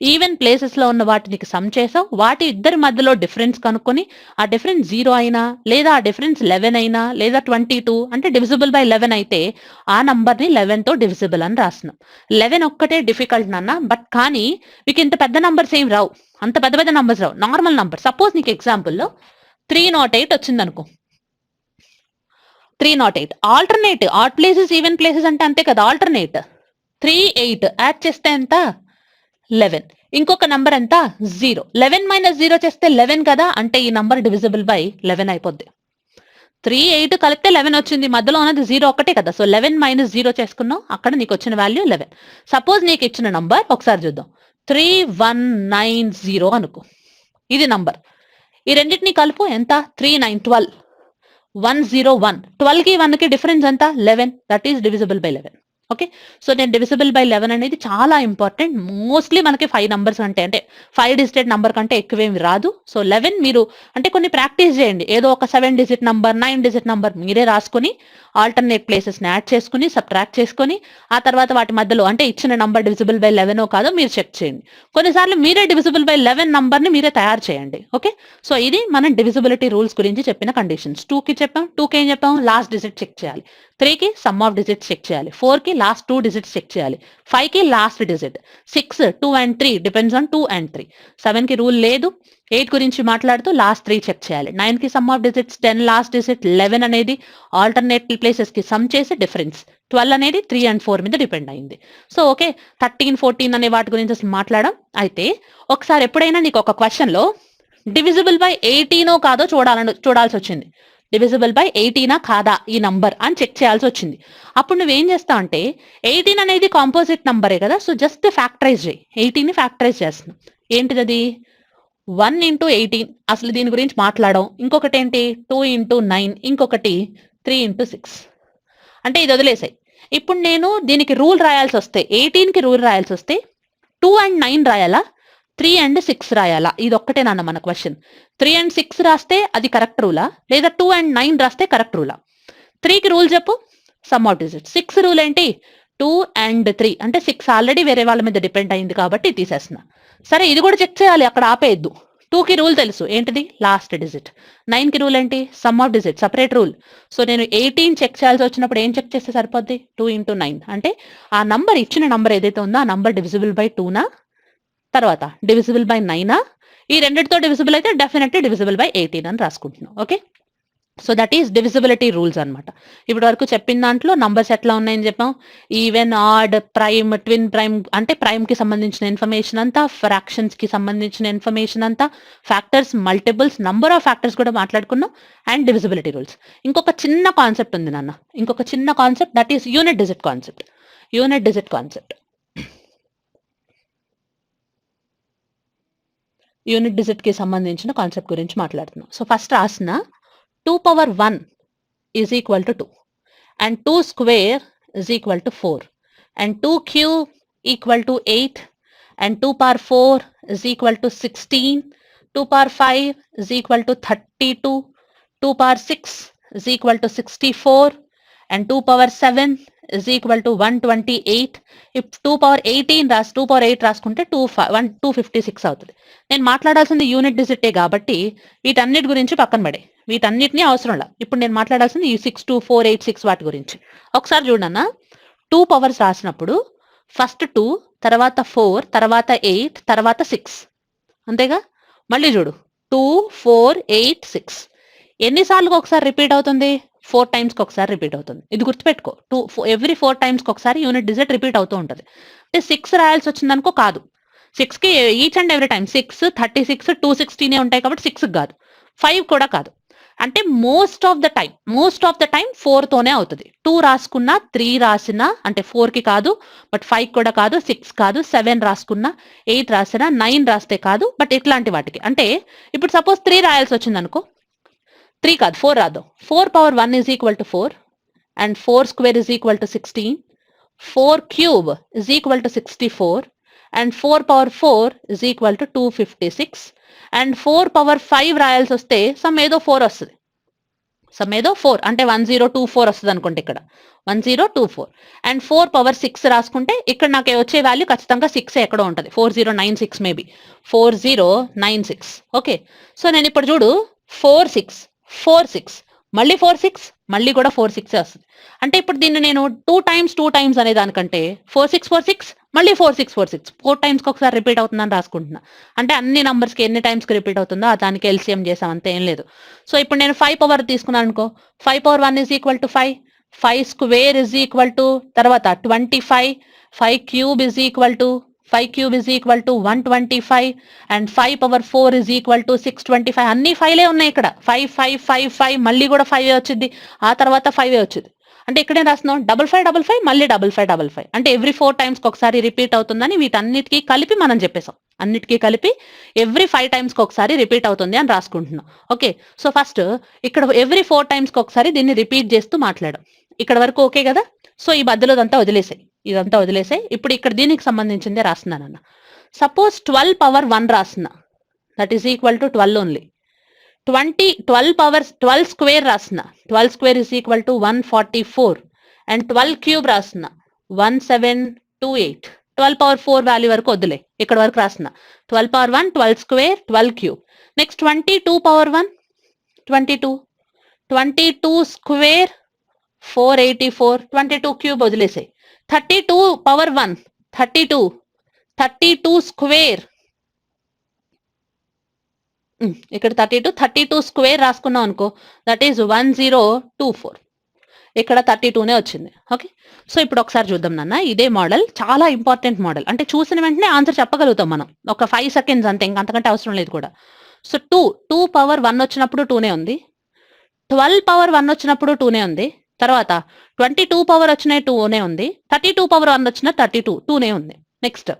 ఈవెన్ ప్లేసెస్ లో ఉన్న వాటికి సమ్ చేసావు, వాటి ఇద్దరి మధ్యలో డిఫరెన్స్ కనుక్కొని ఆ డిఫరెన్స్ 0 అయినా లేదా ఆ డిఫరెన్స్ 11 అయినా లేదా 22 అంటే డివిజిబుల్ బై 11 అయితే ఆ నంబర్ ని 11 తో డివిజిబుల్ అని రాస్తున్నాం. 11 ఒక్కటే డిఫికల్ట్ నాన్న, బట్ కానీ మీకు ఇంత పెద్ద నంబర్స్ ఏం రావు, అంత పెద్ద పెద్ద నంబర్స్ రావు, నార్మల్ నంబర్. సపోజ్ నీకు ఎగ్జాంపుల్లో 308 వచ్చింది అనుకో. 308 alternate, odd places even places అంటే అంతే కదా, ఆల్టర్నేట్. 38 యాడ్ చేస్తే ఎంత? 11. ఇంకొక నంబర్ ఎంత? 0. 11 మైనస్ 0 చేస్తే 11 కదా, అంటే ఈ నంబర్ డివిజిబుల్ బై 11 అయిపోద్ది. 38 కలిపితే 11 వచ్చింది, మధ్యలో ఉన్నది 0 ఒక్కటే కదా, సో 11 మైనస్ 0 చేసుకున్నాం, అక్కడ నీకు వచ్చిన వాల్యూ 11. సపోజ్ నీకు ఇచ్చిన నంబర్ ఒకసారి చూద్దాం, 3190 అనుకో, ఇది నంబర్. ఈ రెండింటిని కలుపు, ఎంత? 3912 101. 12 కి 1 కి డిఫరెన్స్ ఎంత? 11. That is divisible by 11. Okay, so నేను డివిజిబుల్ బై 11 అనేది చాలా ఇంపార్టెంట్. మోస్ట్లీ మనకి 5 నంబర్స్ అంటే 5 డిజిటెడ్ నంబర్ కంటే ఎక్కువేమి రాదు. సో 11 మీరు అంటే కొన్ని ప్రాక్టీస్ చేయండి, ఏదో ఒక 7 డిజిట్ నంబర్ 9 డిజిట్ నంబర్ మీరే రాసుకుని ఆల్టర్నేట్ ప్లేసెస్ని యాడ్ చేసుకుని సబ్ట్రాక్ట్ చేసుకుని ఆ తర్వాత వాటి మధ్యలో అంటే ఇచ్చిన నంబర్ డివిజిబుల్ బై 11 కాదో మీరు చెక్ చేయండి. కొన్నిసార్లు మీరే డివిజిబుల్ బై 11 నంబర్ని మీరే తయారు చేయండి. ఓకే, సో ఇది మనం డివిజిబిలిటీ రూల్స్ గురించి చెప్పిన కండిషన్స్. 2కి చెప్పాం, 2కి ఏం చెప్పాం? లాస్ట్ డిజిట్ చెక్ చేయాలి. 3కి సమ్ ఆఫ్ డిజిట్స్ చెక్ చేయాలి. 4కి లాస్ట్ 2 డిజిట్స్ చెక్ చేయాలి. 5కి last digit. 6, 2 and 3 depends on 2 and 3. 7కి రూల్ లేదు. 8 గురించి మాట్లాడుతూ లాస్ట్ 3 చెక్ చేయాలి. 9కి sum of digits 10 last digit. 11 అనేది ఆల్టర్నేట్ ప్లేసెస్ కి సమ్ చేసి డిఫరెన్స్. 12 అనేది 3 and 4 మీద డిపెండ్ అయింది. సో ఓకే, 13, 14 అనే వాటి గురించి అసలు మాట్లాడడం. అయితే ఒకసారి ఎప్పుడైనా నీకు ఒక క్వశ్చన్ లో డివిజిబుల్ బై 18 కాదో చూడాల్సి వచ్చింది. డివిజిబుల్ బై 18 కాదా ఈ నంబర్ అని చెక్ చేయాల్సి వచ్చింది. అప్పుడు నువ్వేం చేస్తావు అంటే 18 అనేది కాంపోజిట్ నంబరే కదా, సో జస్ట్ ఫ్యాక్టరైజ్ చేయి. 18ని ఫ్యాక్టరైజ్ చేస్తున్నాం. ఏంటిది అది? 1 into 18, అసలు దీని గురించి మాట్లాడడం. ఇంకొకటి ఏంటి? 2 into 9, ఇంకొకటి 3 into 6. అంటే ఇది వదిలేసాయి. ఇప్పుడు నేను దీనికి రూల్ రాయాల్సి వస్తే 18కి రూల్ రాయాల్సి వస్తే 2 and 9 రాయాలా, 3 and 6 రాయాలా? ఇది ఒక్కటే నాన్న మన క్వశ్చన్. 3 and 6 రాస్తే అది కరెక్ట్ రూలా, లేదా 2 and 9 రాస్తే కరెక్ట్ రూలా? 3కి రూల్ చెప్పు, సమ్ ఆఫ్ డిజిట్. 6 రూల్ ఏంటి? 2 and 3 అంటే 6 ఆల్రెడీ వేరే వాళ్ళ మీద డిపెండ్ అయింది కాబట్టి తీసేస్తున్నా. సరే, ఇది కూడా చెక్ చేయాలి, అక్కడ ఆపేయద్దు. 2కి రూల్ తెలుసు, ఏంటిది? Last digit. 9కి రూల్ ఏంటి? Some of digit, separate rule. So నేను 18 చెక్ చేయాల్సి వచ్చినప్పుడు ఏం చెక్ చేస్తే సరిపోద్ది? 2 into 9 అంటే ఆ నంబర్, ఇచ్చిన నంబర్ ఏదైతే ఉందో ఆ నంబర్ డివిజిబుల్ బై 2నా, తర్వాత డివిజిబుల్ బై 9ఆ, ఈ రెండిటితో డివిజిబుల్ అయితే డెఫినెట్లీ డివిజిబుల్ బై 18 అని రాసుకుంటున్నాం. Okay, so that is divisibility rules అనమాట. ఇప్పటి వరకు చెప్పిన దాంట్లో నంబర్స్ ఎట్లా ఉన్నాయని చెప్పాం. Even, odd, prime, twin prime అంటే ప్రైమ్కి సంబంధించిన ఇన్ఫర్మేషన్ అంతా, ఫ్రాక్షన్స్కి సంబంధించిన ఇన్ఫర్మేషన్ అంతా, factors, multiples, number of factors కూడా మాట్లాడుకున్నాం, అండ్ డివిజిబిలిటీ రూల్స్. ఇంకొక చిన్న కాన్సెప్ట్ ఉంది నాన్న, ఇంకొక చిన్న concept, that is unit digit concept. Unit digit concept, unit digit కి సంబంధించిన కాన్సెప్ట్ గురించి మాట్లాడుతున్నాం. సో ఫస్ట్ రాసిన 2 power 1 is equal to 2 and 2 square is equal to 4 and 2 cube equal to 8 and 2 power 4 is equal to 16, 2 power 5 is equal to 32, 2 power 6 is equal to 64 and 2 power 7 is equal to 128. if 2 power 18 2 power 8 రాసుకుంటే 256 అవుతుంది. నేను మాట్లాడాల్సింది unit డిజిటే కాబట్టి వీటన్నిటి గురించి పక్కన పడే, వీటన్నిటిని అవసరం లేదు. ఇప్పుడు నేను మాట్లాడాల్సింది ఈ 6, 2, 4, 8, 6 వాటి గురించి. ఒకసారి చూడన్నా, 2 పవర్స్ రాసినప్పుడు ఫస్ట్ 2, తర్వాత 4, తర్వాత 8, తర్వాత 6, అంతేగా? మళ్ళీ చూడు, 2, 4, 8, 6 ఎన్నిసార్లు ఒకసారి రిపీట్ అవుతుంది? 4 టైమ్స్కి ఒకసారి రిపీట్ అవుతుంది. ఇది గుర్తుపెట్టుకో, ఎవ్రీ 4 టైమ్స్కి ఒకసారి యూనిట్ డిజిట్ రిపీట్ అవుతూ ఉంటుంది. అంటే 6 రాయాల్సి వచ్చిందనుకో, కాదు, 6కి ఈచ్ అండ్ ఎవ్రీ టైం 6, 36, 216 ఉంటాయి కాబట్టి 6 కాదు, 5 కూడా కాదు. అంటే మోస్ట్ ఆఫ్ ద టైం 4 తోనే అవుతుంది. 2 రాసుకున్నా, 3 రాసినా అంటే 4 కి కాదు, బట్ 5 కూడా కాదు, 6 కాదు, 7 రాసుకున్నా, 8 రాసినా, 9 రాస్తే కాదు, బట్ ఇట్లాంటి వాటికి. అంటే ఇప్పుడు సపోజ్ 3 రాయాల్సి వచ్చింది అనుకో, 3 కాదు 4 రాద్దాం. 4 power 1 is equal to 4 and 4 square is equal to 16, 4 cube is equal to 64 and 4 power 4 is equal to 256 and 4 power 5 రాయాల్సి వస్తే సమ్ ఏదో 4 వస్తుంది. సమ్ ఏదో 4 అంటే 1024 వస్తుంది అనుకోండి, ఇక్కడ 1024 అండ్ 4 పవర్ 6 రాసుకుంటే ఇక్కడ నాకు వచ్చే వాల్యూ ఖచ్చితంగా 6 ఎక్కడో ఉంటుంది, 4096 మేబీ 4096. ఓకే, సో నేను ఇప్పుడు చూడు 46 మళ్ళీ 46 మళ్ళీ కూడా 46 వస్తుంది. అంటే ఇప్పుడు దీన్ని నేను 2 టైమ్స్ అనే దానికంటే 4646 మళ్ళీ 4646 4 టైమ్స్కి ఒకసారి రిపీట్ అవుతుందని రాసుకుంటున్నా. అంటే అన్ని నంబర్స్కి ఎన్ని టైమ్స్కి రిపీట్ అవుతుందో దానికి ఎల్సిఎం చేసాం, అంతే, ఏం లేదు. సో ఇప్పుడు నేను 5 పవర్ తీసుకున్నాను అనుకో, 5 power 1 is equal to 5, 5 square is equal to తర్వాత 25, 5 cube is equal to 125 and 5 power 4 is equal to 625. అన్ని 5లే ఉన్నాయి ఇక్కడ, 5 మళ్ళీ కూడా 5 వచ్చింది, ఆ తర్వాత 5 వచ్చింది. అంటే ఇక్కడే రాస్తున్నాం 55 మళ్ళీ 55 అంటే ఎవ్రీ 4 టైమ్స్కి ఒకసారి రిపీట్ అవుతుందని వీటన్నిటికీ కలిపి మనం చెప్పేసాం. అన్నిటికీ కలిపి ఎవ్రీ 5 టైమ్స్కి ఒకసారి రిపీట్ అవుతుంది అని రాసుకుంటున్నాం. ఓకే, సో ఫస్ట్ ఇక్కడ ఎవ్రీ 4 టైమ్స్కి ఒకసారి దీన్ని రిపీట్ చేస్తూ మాట్లాడాం. ఇక్కడ వరకు ఓకే కదా. సో ఈ మధ్యలో ఇదంతా వదిలేసాయి. ఇప్పుడు ఇక్కడ దీనికి సంబంధించిందే రాస్తున్నానన్న. సపోజ్ 12 పవర్ 1 రాస్తున్నా, that is equal to 12 only. 12 square రాస్తున్నా, 12 square is equal to 144 and 12 cube రాస్తున్నా 1728. 12 పవర్ 4 వాల్యూ వరకు వద్దులే, ఇక్కడ వరకు రాస్తున్నా. 12 power 1, 12 square, 12 cube. Next 22 power 1, 22 square 484, 22 cube వదిలేసాయి. 32 పవర్ 1, 32 స్క్వేర్, ఇక్కడ 32 స్క్వేర్ రాసుకున్నాం అనుకో, దట్ ఈజ్ 1024. ఇక్కడ 32నే వచ్చింది. ఓకే, సో ఇప్పుడు ఒకసారి చూద్దాం నాన్న. ఇదే మోడల్ చాలా ఇంపార్టెంట్ మోడల్, అంటే చూసిన వెంటనే ఆన్సర్ చెప్పగలుగుతాం మనం, ఒక 5 సెకండ్స్ అంతే, ఇంకంతకంటే అవసరం లేదు కూడా. సో 2 పవర్ 1 వచ్చినప్పుడు 2నే ఉంది, 12 పవర్ 1 వచ్చినప్పుడు 2నే ఉంది, తర్వాత 22 పవర్ వచ్చిన 2నే ఉంది, 32 పవర్ 1 వచ్చిన 2నే ఉంది. నెక్స్ట్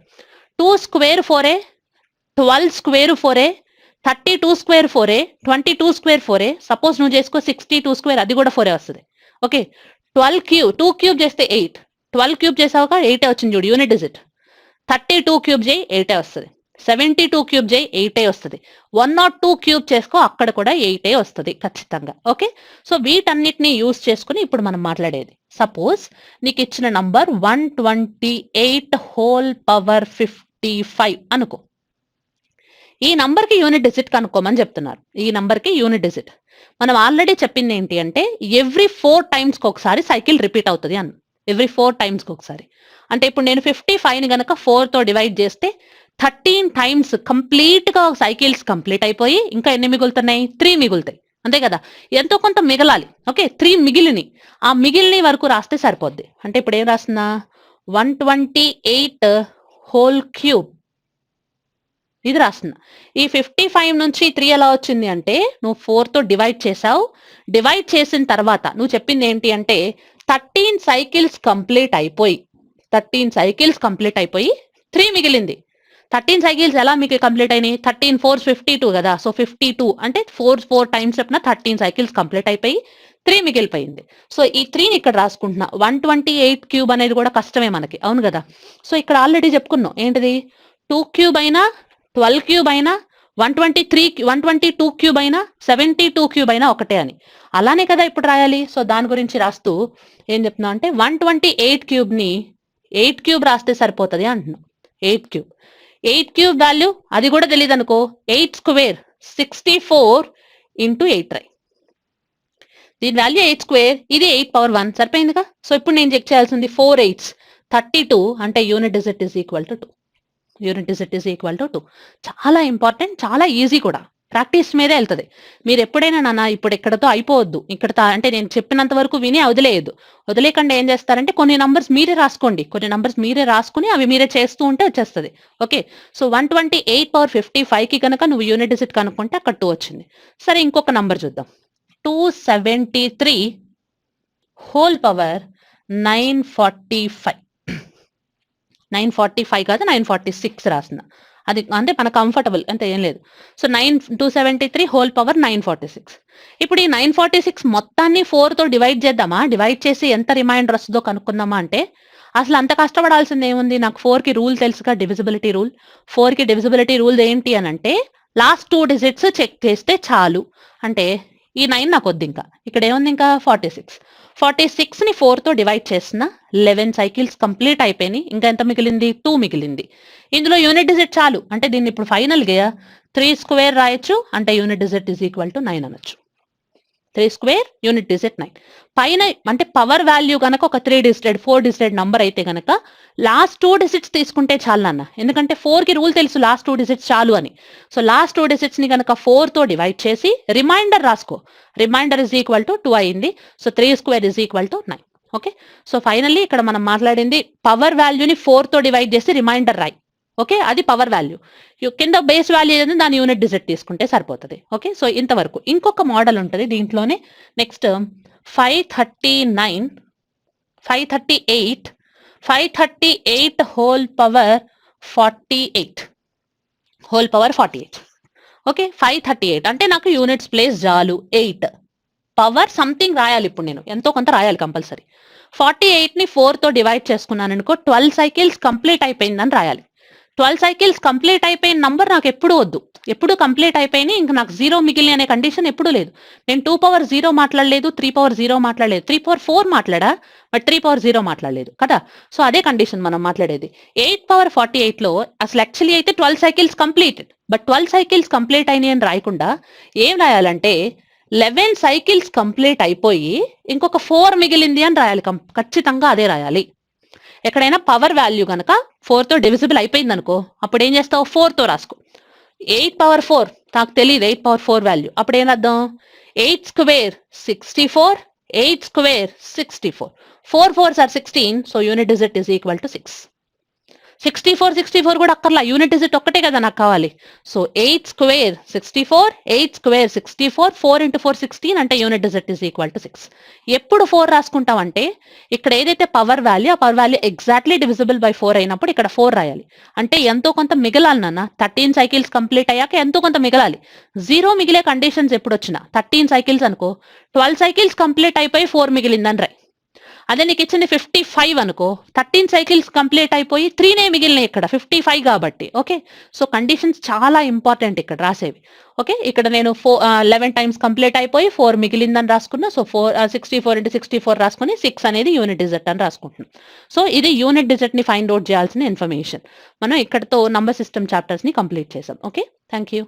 2 స్క్వేర్ 4ఏ, 12 స్క్వేర్ 4ఏ, 32 స్క్వేర్ 4ఏ, 22 స్క్వేర్ 4ఏ. సపోజ్ నువ్వు చేసుకో 62 స్క్వేర్, అది కూడా 4ఏ వస్తుంది. ఓకే, 12 క్యూబ్, 2 క్యూబ్ చేస్తే 8, 12 క్యూబ్ చేసాక 8 వచ్చింది చూడు, యూనిట్ డిజిట్. 32 క్యూబ్ చేయి 8 వస్తుంది, 72 క్యూబ్ చేయి 8 వస్తుంది, 102 క్యూబ్ చేసుకో, అక్కడ కూడా 8 వస్తుంది ఖచ్చితంగా. ఓకే, సో వీటన్నిటిని యూజ్ చేసుకుని ఇప్పుడు మనం మాట్లాడేది. సపోజ్ నీకు ఇచ్చిన నంబర్ 128 హోల్ పవర్ 55 అనుకో. ఈ నంబర్కి యూనిట్ డిజిట్ కనుక్కోమని చెప్తున్నారు. ఈ నంబర్కి యూనిట్ డిజిట్ మనం ఆల్రెడీ చెప్పింది ఏంటి అంటే ఎవ్రీ 4 టైమ్స్కి ఒకసారి సైకిల్ రిపీట్ అవుతుంది అన్న. ఎవ్రీ 4 టైమ్స్కి ఒకసారి అంటే ఇప్పుడు నేను 55ని కనుక 4తో డివైడ్ చేస్తే 13 టైమ్స్ కంప్లీట్గా సైకిల్స్ కంప్లీట్ అయిపోయి ఇంకా ఎన్ని మిగులుతున్నాయి, 3 మిగులుతాయి, అంతే కదా. ఎంతో కొంత మిగలాలి. ఓకే, 3 మిగిలిని, ఆ మిగిలిని వరకు రాస్తే సరిపోద్ది. అంటే ఇప్పుడు ఏం రాస్తున్నా, 128 హోల్ క్యూబ్ ఇది రాస్తున్నా. ఈ 55 నుంచి 3 ఎలా వచ్చింది అంటే నువ్వు 4తో డివైడ్ చేసావు. డివైడ్ చేసిన తర్వాత నువ్వు చెప్పింది ఏంటి అంటే 13 సైకిల్స్ కంప్లీట్ అయిపోయి 3 మిగిలింది. 13 సైకిల్స్ ఎలా మీకు కంప్లీట్ అయినాయి, 13 4 52 కదా. సో 52 అంటే 4 టైమ్స్ చెప్పిన 13 సైకిల్స్ కంప్లీట్ అయిపోయి 3 మిగిలిపోయింది. సో ఈ 3ని ఇక్కడ రాసుకుంటున్నా. 128 క్యూబ్ అనేది కూడా కష్టమే మనకి, అవును కదా. సో ఇక్కడ ఆల్రెడీ చెప్పుకున్నాం ఏంటిది, 2 క్యూబ్ అయినా 12 క్యూబ్ అయినా 122 క్యూబ్ అయినా 72 క్యూబ్ అయినా ఒకటే అని. అలానే కదా ఇప్పుడు రాయాలి. సో దాని గురించి రాస్తూ ఏం చెప్తున్నా అంటే 128 క్యూబ్ని 8 క్యూబ్ రాస్తే సరిపోతుంది అంటున్నాం. 8 క్యూబ్ వాల్యూ అది కూడా తెలియదు అనుకో, 8 స్క్వేర్ 64 ఇంటూ 8 రాయి. దీని వాల్యూ 8 స్క్వేర్, ఇది 8 పవర్ 1 సరిపోయిందిగా. సో ఇప్పుడు నేను చెక్ చేయాల్సింది 4 8s 32 అంటే unit digit is equal to 2. Unit digit is equal to 2. చాలా ఇంపార్టెంట్, చాలా ఈజీ కూడా, ప్రాక్టీస్ మీదే వెళ్తుంది. మీరు ఎప్పుడైనా నాన్న ఇప్పుడు ఇక్కడతో అయిపోవద్దు, ఇక్కడ అంటే నేను చెప్పినంత వరకు విని వదిలేయకుండా ఏం చేస్తారంటే కొన్ని నంబర్స్ మీరే రాసుకుని అవి మీరే చేస్తూ ఉంటే వచ్చేస్తుంది. ఓకే, సో 128 పవర్ 55కి కనుక నువ్వు యూనిట్ డిజిట్ కనుక్కుంటే అక్కడ 2 వచ్చింది. సరే ఇంకొక నంబర్ చూద్దాం. 273 హోల్ పవర్ 945. 945 కాదు 946 రాసిన, అది అంటే మన కంఫర్టబుల్ అంతే, ఏం లేదు. So 273 whole power 946. ఇప్పుడు ఈ 946 మొత్తాన్ని 4తో డివైడ్ చేద్దామా, డివైడ్ చేసి ఎంత రిమైండర్ వస్తుందో కనుక్కుందామా అంటే అసలు అంత కష్టపడాల్సింది ఏముంది, నాకు 4కి రూల్ తెలుసుగా, డివిజిబిలిటీ రూల్. 4కి డివిజిబిలిటీ రూల్ ఏంటి అని అంటే లాస్ట్ 2 డిజిట్స్ చెక్ చేస్తే చాలు. అంటే ఈ 9 నాకు వద్దు, ఇంకా ఇక్కడ ఏముంది, ఇంకా 46ని 4తో డివైడ్ చేసిన 11 సైకిల్స్ కంప్లీట్ అయిపోయినాయి. ఇంకా ఎంత మిగిలింది, 2 మిగిలింది. ఇందులో యూనిట్ డిజిట్ చాలు అంటే దీన్ని ఇప్పుడు ఫైనల్గా 3 స్క్వేర్ రాయొచ్చు, అంటే unit digit is equal to 9 అనొచ్చు. 3 స్క్వేర్ యూనిట్ డిజిట్ 9. పైన అంటే పవర్ వాల్యూ కనుక ఒక 3 డిజిటెడ్ 4 డిజిటెడ్ నంబర్ అయితే కనుక లాస్ట్ 2 డిజిట్స్ తీసుకుంటే చాలు నాన్న, ఎందుకంటే 4కి రూల్ తెలుసు లాస్ట్ 2 డిజిట్స్ చాలు అని. సో లాస్ట్ 2 డిజిట్స్ ని కనుక 4తో డివైడ్ చేసి రిమైండర్ రాసుకో, రిమైండర్ ఇస్ ఈక్వల్ టు 2 అయింది. So 3 square is equal to 9. Okay, so finally ఇక్కడ మనం మాట్లాడింది పవర్ వాల్యూని 4తో డివైడ్ చేసి రిమైండర్ రాయి. ఓకే, అది పవర్ వాల్యూ. కింద బేస్ వాల్యూ ఏదైనా దాని యూనిట్ డిజిట్ తీసుకుంటే సరిపోతుంది. ఓకే, సో ఇంతవరకు. ఇంకొక మోడల్ ఉంటుంది దీంట్లోనే, నెక్స్ట్ 538 హోల్ పవర్ 48. ఓకే, 538 అంటే నాకు యూనిట్స్ ప్లేస్ చాలు, 8 పవర్ సంథింగ్ రాయాలి. ఇప్పుడు నేను ఎంతో కొంత రాయాలి కంపల్సరీ. 48ని 4తో డివైడ్ చేసుకున్నాను అనుకో, 12 సైకిల్స్ కంప్లీట్ అయిపోయిందని రాయాలి. 12 సైకిల్స్ కంప్లీట్ అయిపోయిన నంబర్ నాకు ఎప్పుడు వద్దు, ఎప్పుడు కంప్లీట్ అయిపోయినాయి, ఇంకా నాకు 0 మిగిలి అనే కండిషన్ ఎప్పుడూ లేదు. నేను 2 పవర్ 0 మాట్లాడలేదు, 3 పవర్ 0 మాట్లాడలేదు, 3 పవర్ 4 మాట్లాడా, బట్ 3 పవర్ 0 మాట్లాడలేదు కదా. సో అదే కండిషన్ మనం మాట్లాడేది. 8 పవర్ 48లో అసలు యాక్చువల్లీ అయితే 12 cycles completed, but 12 cycles complete అయినాయి అని రాయకుండా ఏం రాయాలంటే 11 సైకిల్స్ కంప్లీట్ అయిపోయి ఇంకొక 4 మిగిలింది అని రాయాలి. ఖచ్చితంగా అదే రాయాలి. ఎక్కడైనా పవర్ వాల్యూ కనుక 4తో డివిజిబుల్ అయిపోయింది అనుకో, అప్పుడు ఏం చేస్తావు, 4తో రాసుకో. 8 పవర్ 4 నాకు తెలియదు, 8 పవర్ 4 వాల్యూ, అప్పుడు ఏం అర్థం, 8 square 64, 8 square 64, 4 4s are 16, so unit digit is equal to 6. 64 కూడా అక్కర్లా, యూనిట్ డిజిట్ ఒక్కటే కదా నాకు కావాలి. సో 8 స్క్వేర్ 64, 8 స్క్వేర్ 64, 4 into 4 16, అంటే unit digit is equal to 6. ఎప్పుడు 4 రాసుకుంటామంటే ఇక్కడ ఏదైతే పవర్ వాల్యూ, ఆ power value exactly divisible by 4 అయినప్పుడు ఇక్కడ 4 రాయాలి. అంటే ఎంతో కొంత మిగలాలి నాన్న, 13 సైకిల్స్ కంప్లీట్ అయ్యాక ఎంతో కొంత మిగలాలి. 0 మిగిలే కండిషన్స్ ఎప్పుడు వచ్చినా, 13 సైకిల్స్ అనుకో, 12 సైకిల్స్ కంప్లీట్ అయిపోయి 4 మిగిలిందని రాయి. అదే నీకు ఇచ్చింది 55 అనుకో, 13 సైకిల్స్ కంప్లీట్ అయిపోయి 3నే మిగిలినాయి ఇక్కడ, 55 కాబట్టి. ఓకే, సో కండిషన్స్ చాలా ఇంపార్టెంట్ ఇక్కడ రాసేవి. ఓకే, ఇక్కడ నేను 11 టైమ్స్ కంప్లీట్ అయిపోయి 4 మిగిలిందని రాసుకున్నా. సో 64 into 64 రాసుకుని 6 అనేది యూనిట్ డిజిట్ అని రాసుకుంటున్నాం. సో ఇది యూనిట్ డిజిట్ ని ఫైండ్ అవుట్ చేయాల్సిన ఇన్ఫర్మేషన్. మనం ఇక్కడతో నంబర్ సిస్టమ్ చాప్టర్స్ ని కంప్లీట్ చేసాం. Okay, thank you.